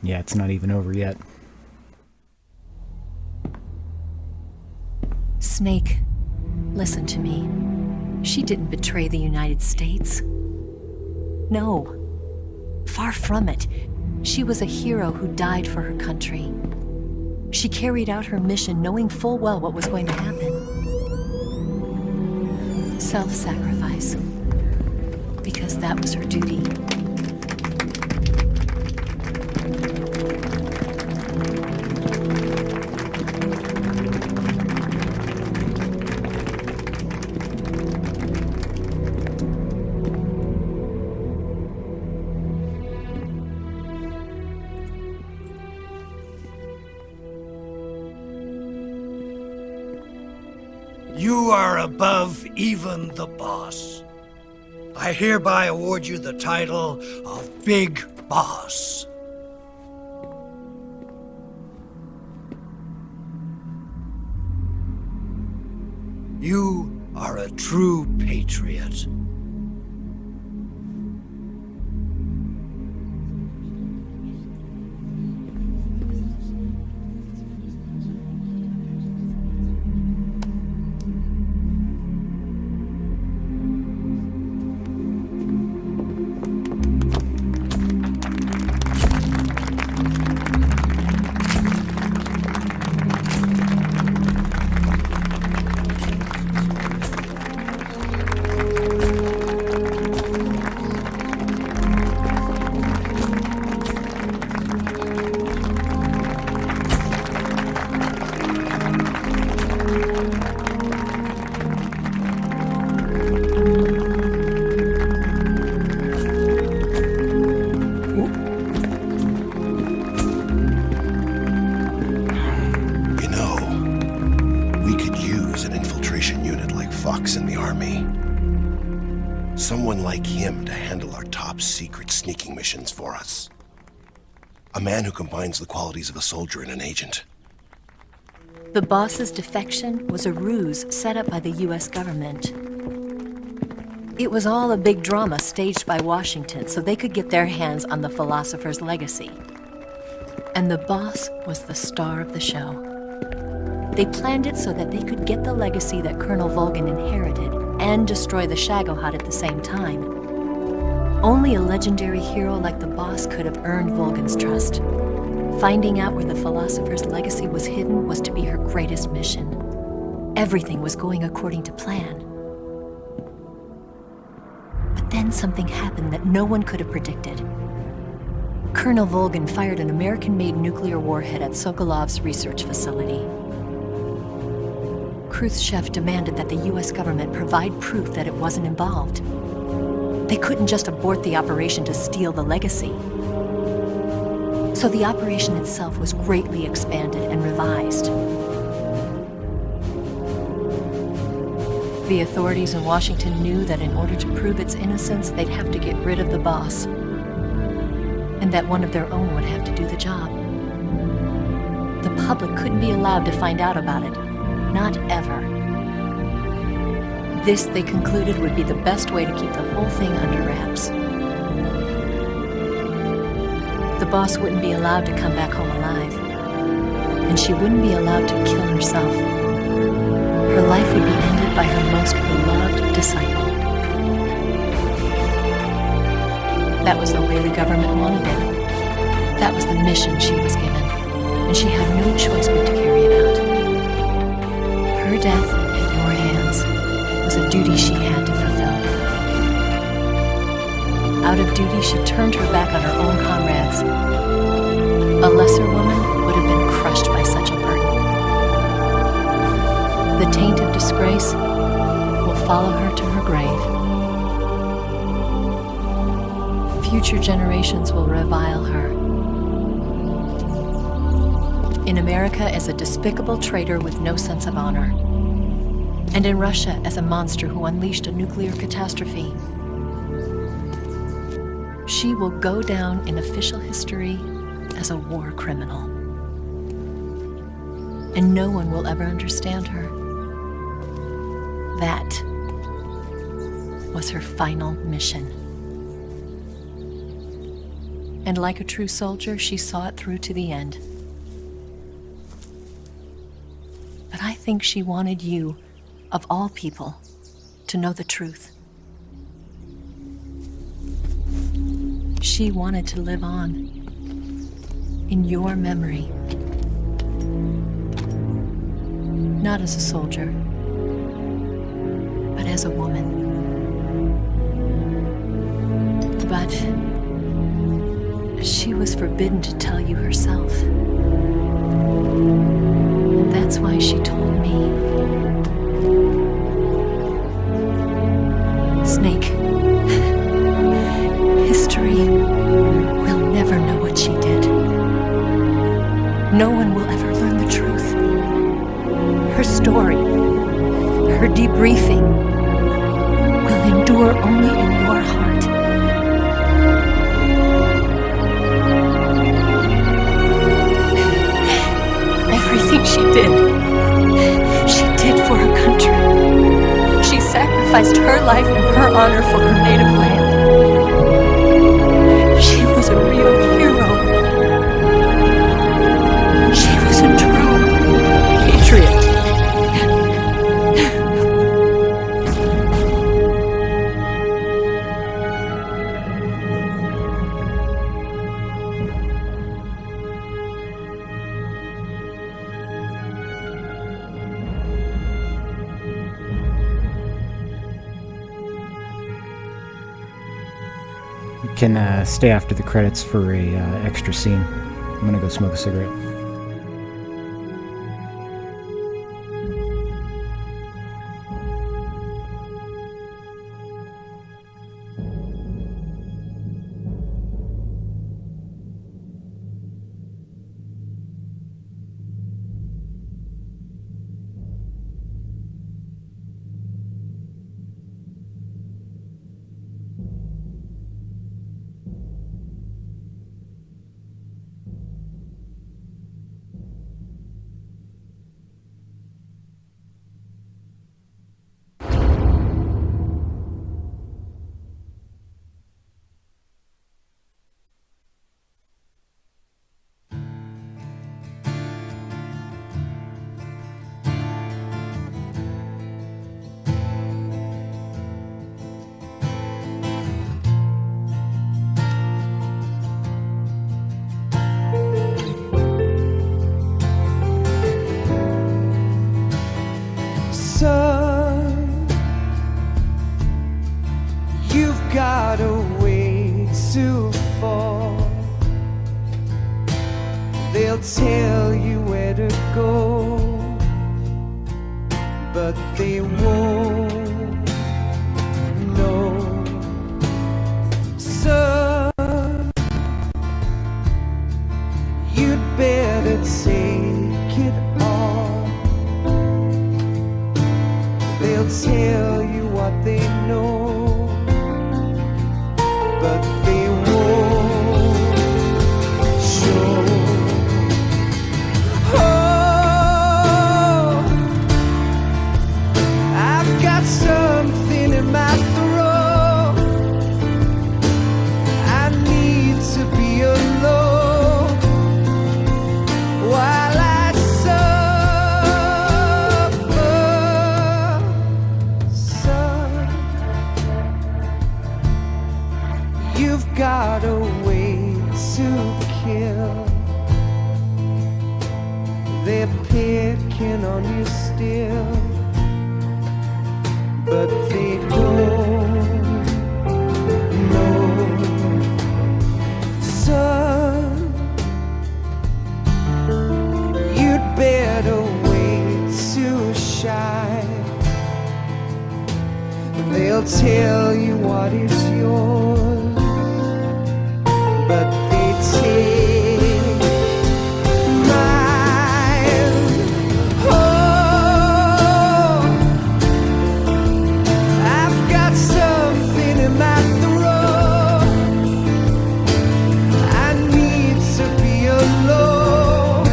Yeah, it's not even over yet. Snake, listen to me. She didn't betray the United States. No. Far from it. She was a hero who died for her country. She carried out her mission knowing full well what was going to happen. Self-sacrifice. Because that was her duty. You are above even the boss. I hereby award you the title of Big Boss. You are a true patriot. Fox in the army. Someone like him to handle our top secret sneaking missions for us. A man who combines the qualities of a soldier and an agent. The boss's defection was a ruse set up by the US government. It was all a big drama staged by Washington so they could get their hands on the philosopher's legacy. And the boss was the star of the show. They planned it so that they could get the legacy that Colonel Volgin inherited and destroy the Shagohod at the same time. Only a legendary hero like the boss could have earned Volgin's trust. Finding out where the philosopher's legacy was hidden was to be her greatest mission. Everything was going according to plan. But then something happened that no one could have predicted. Colonel Volgin fired an American-made nuclear warhead at Sokolov's research facility. Khrushchev demanded that the US government provide proof that it wasn't involved. They couldn't just abort the operation to steal the legacy. So the operation itself was greatly expanded and revised. The authorities in Washington knew that in order to prove its innocence, they'd have to get rid of the boss. And that one of their own would have to do the job. The public couldn't be allowed to find out about it. Not ever. This, they concluded, would be the best way to keep the whole thing under wraps. The boss wouldn't be allowed to come back home alive. And she wouldn't be allowed to kill herself. Her life would be ended by her most beloved disciple. That was the way the government wanted it. That was the mission she was given. And she had no choice but to carry it out. Her death at your hands was a duty she had to fulfill. Out of duty, she turned her back on her own comrades. A lesser woman would have been crushed by such a burden. The taint of disgrace will follow her to her grave. Future generations will revile her. In America as a despicable traitor with no sense of honor. And in Russia as a monster who unleashed a nuclear catastrophe. She will go down in official history as a war criminal. And no one will ever understand her. That was her final mission. And like a true soldier, she saw it through to the end. But I think she wanted you, of all people, to know the truth. She wanted to live on in your memory. Not as a soldier, but as a woman. But she was forbidden to tell you herself. And that's why she told me. Snake, history will never know what she did. No one will ever learn the truth. Her story, her debriefing, will endure only in your heart. Everything she did for her country. She sacrificed her life and her honor for her native land. She was a real hero. She was a true patriot. You can stay after the credits for a extra scene. I'm gonna go smoke a cigarette. got a ways to fall. They'll tell you where to go, but they won't know. So you'd better take it all. They'll tell you what they know, but they won't show. Oh, I've got something in my throat. I need to be alone while I suffer. Son, you've got a way to kill. They're picking on you still, but they don't know. tell you what is yours, but they take mine. Oh, I've got something in my throat. I need to be alone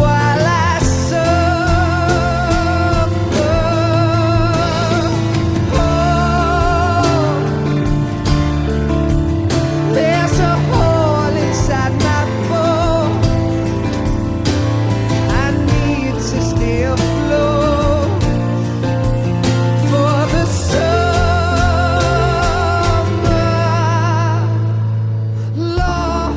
while I suffer. Oh, there's a hole inside my bones. I need to stay afloat for the summer, Lord.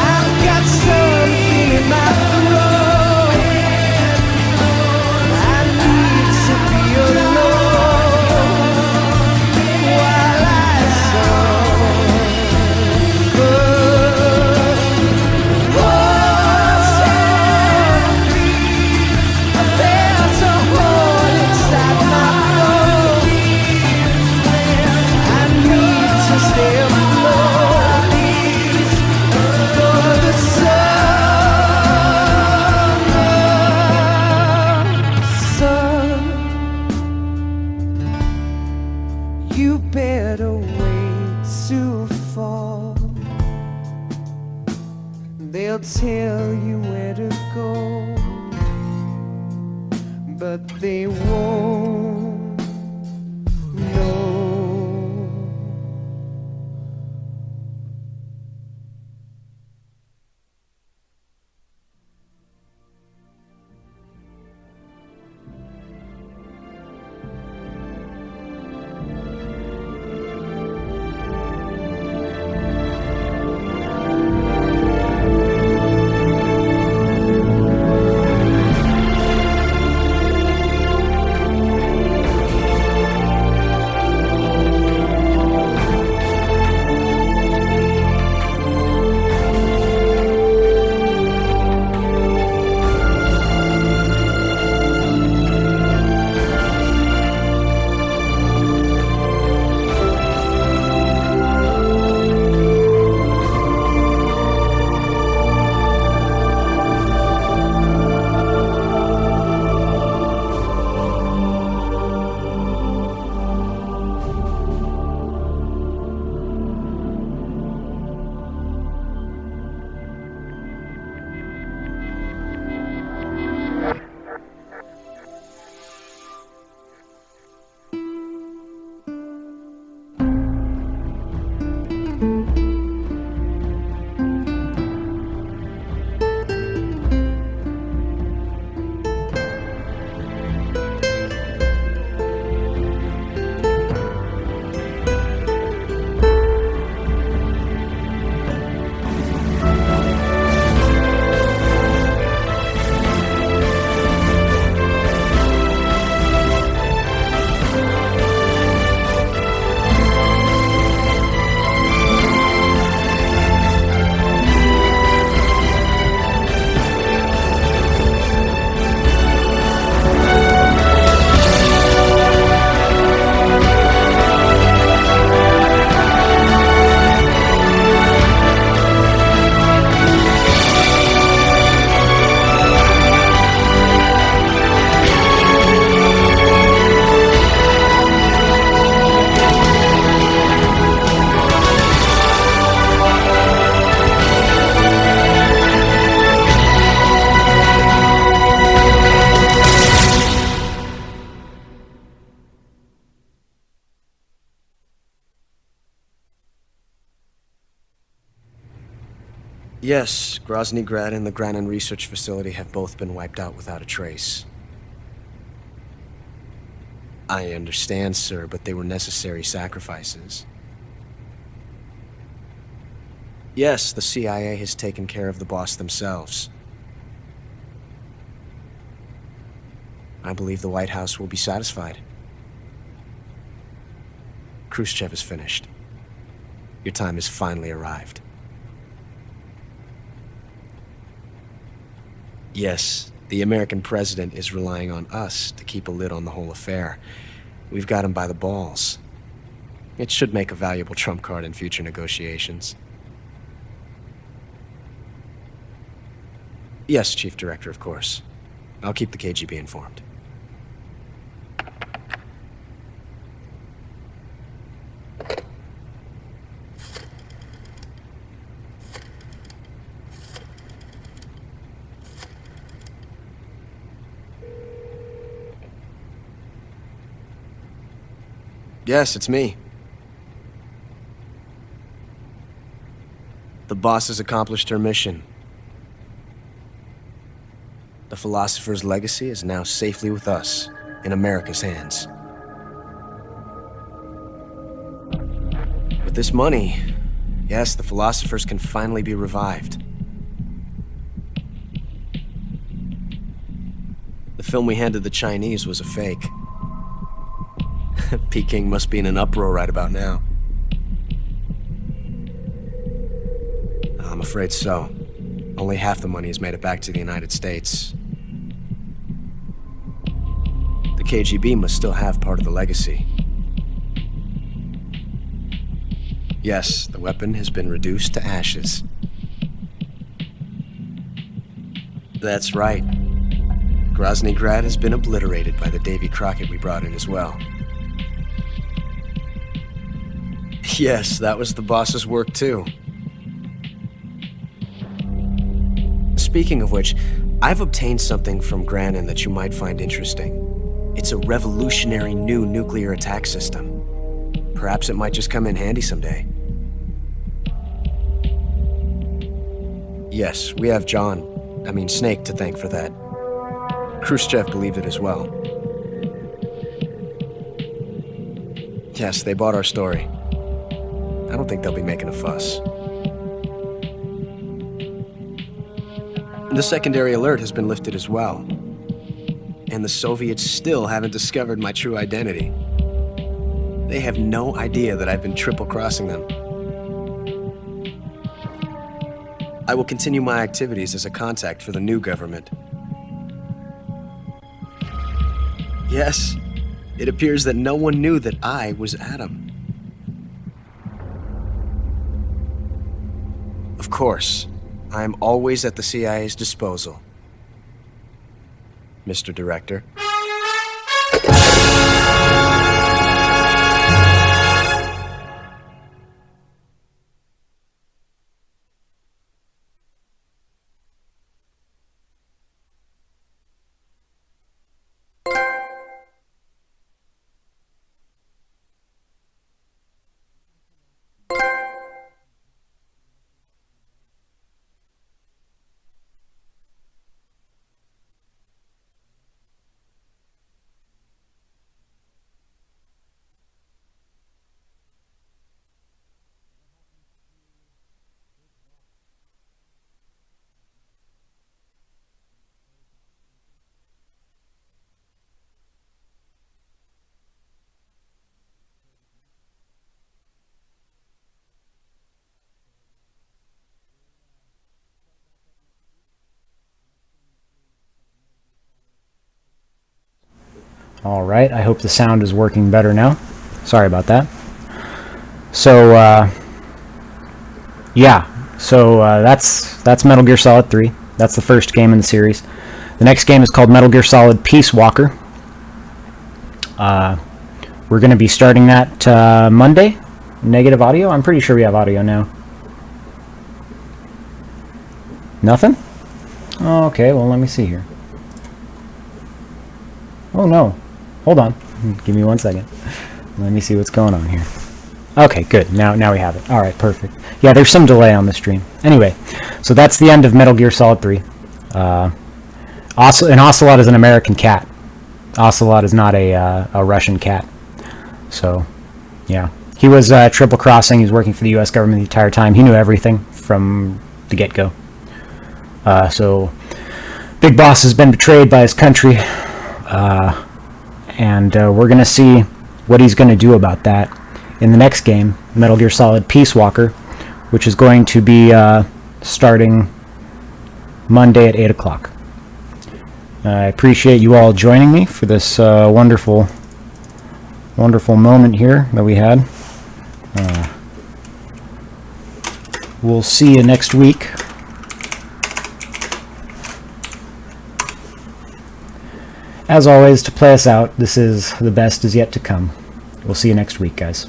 I've got something in my throat. I need to be alone while I suffer. There's a hole inside my bones. I need to stay afloat for the summer. Son, you better wait to fall. They'll tell you where to go, but they won't know. Yes, Grozny Grad and the Granin Research Facility have both been wiped out without a trace. I understand, sir, but they were necessary sacrifices. Yes, the CIA has taken care of the boss themselves. I believe the White House will be satisfied. Khrushchev is finished. Your time has finally arrived. Yes, the American president is relying on us to keep a lid on the whole affair. We've got him by the balls. It should make a valuable trump card in future negotiations. Yes, Chief Director, of course. I'll keep the KGB informed. Yes, it's me. The boss has accomplished her mission. The philosopher's legacy is now safely with us, in America's hands. With this money, yes, the philosophers can finally be revived. The film we handed the Chinese was a fake. Peking must be in an uproar right about now. I'm afraid so. Only half the money has made it back to the United States. The KGB must still have part of the legacy. Yes, the weapon has been reduced to ashes. That's right. Grozny Grad has been obliterated by the Davy Crockett we brought in as well. Yes, that was the boss's work too. Speaking of which, I've obtained something from Granin that you might find interesting. It's a revolutionary new nuclear attack system. Perhaps it might just come in handy someday. Yes, we have Snake to thank for that. Khrushchev believed it as well. Yes, they bought our story. I don't think they'll be making a fuss. The secondary alert has been lifted as well. And the Soviets still haven't discovered my true identity. They have no idea that I've been triple-crossing them. I will continue my activities as a contact for the new government. Yes, it appears that no one knew that I was Adam. Of course, I am always at the CIA's disposal, Mr. Director. All right, I hope the sound is working better now. Sorry about that. So, that's Metal Gear Solid 3. That's the first game in the series. The next game is called Metal Gear Solid Peace Walker. We're going to be starting that Monday. Negative audio? I'm pretty sure we have audio now. Nothing? Oh, okay, well, let me see here. Oh, no. Hold on. Give me 1 second. Let me see what's going on here. Okay, good. Now we have it. All right, perfect. Yeah, there's some delay on the stream. Anyway, so that's the end of Metal Gear Solid 3. And Ocelot is an American cat. Ocelot is not a Russian cat. So, yeah. He was triple crossing. He was working for the U.S. government the entire time. He knew everything from the get-go. So, Big Boss has been betrayed by his country. And we're going to see what he's going to do about that in the next game, Metal Gear Solid Peace Walker, which is going to be starting Monday at 8 o'clock. I appreciate you all joining me for this wonderful moment here that we had. We'll see you next week. As always, to play us out, this is The Best Is Yet to Come. We'll see you next week, guys.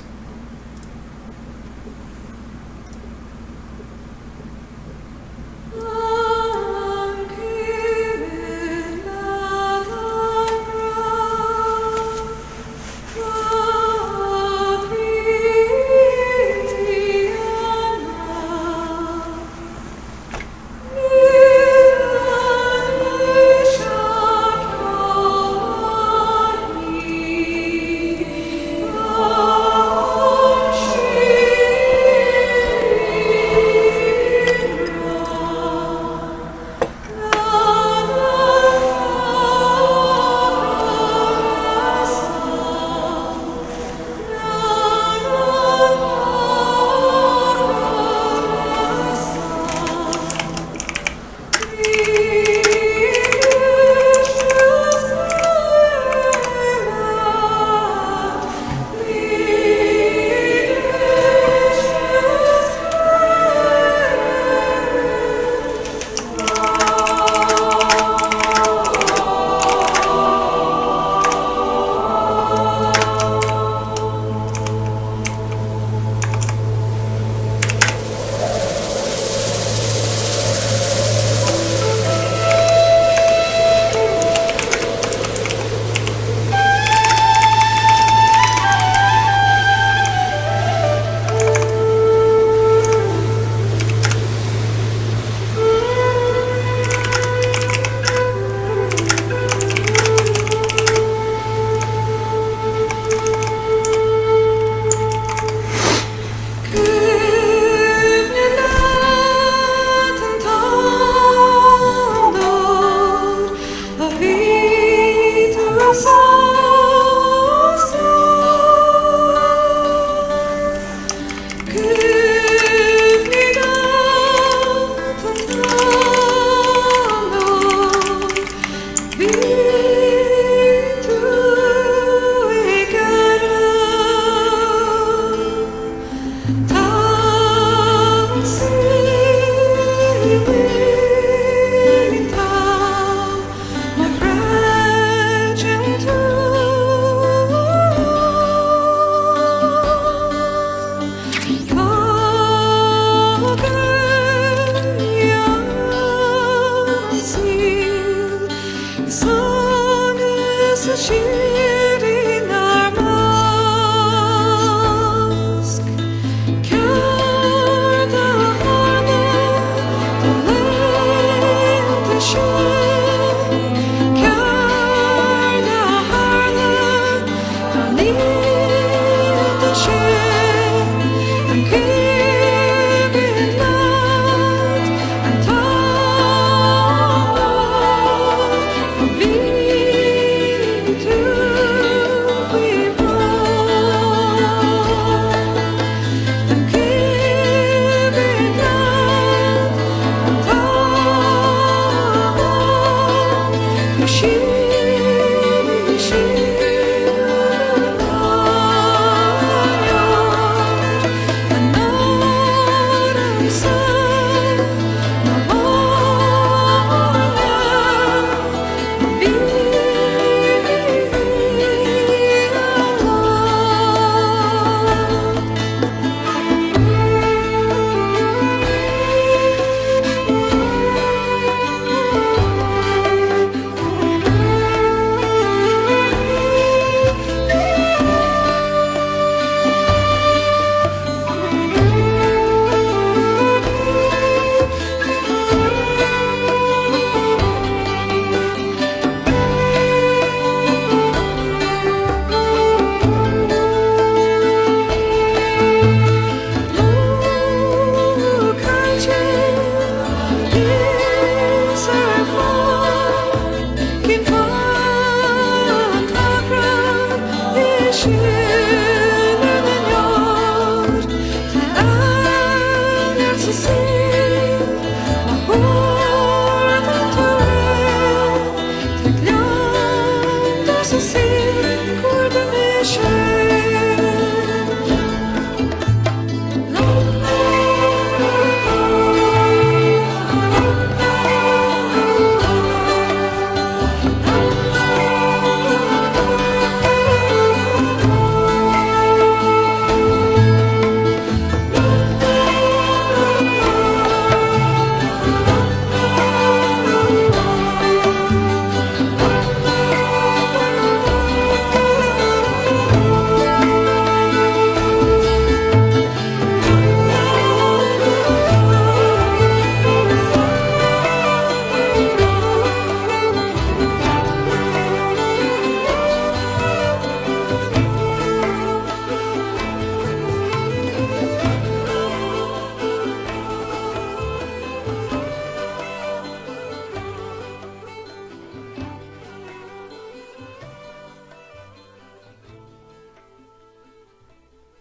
다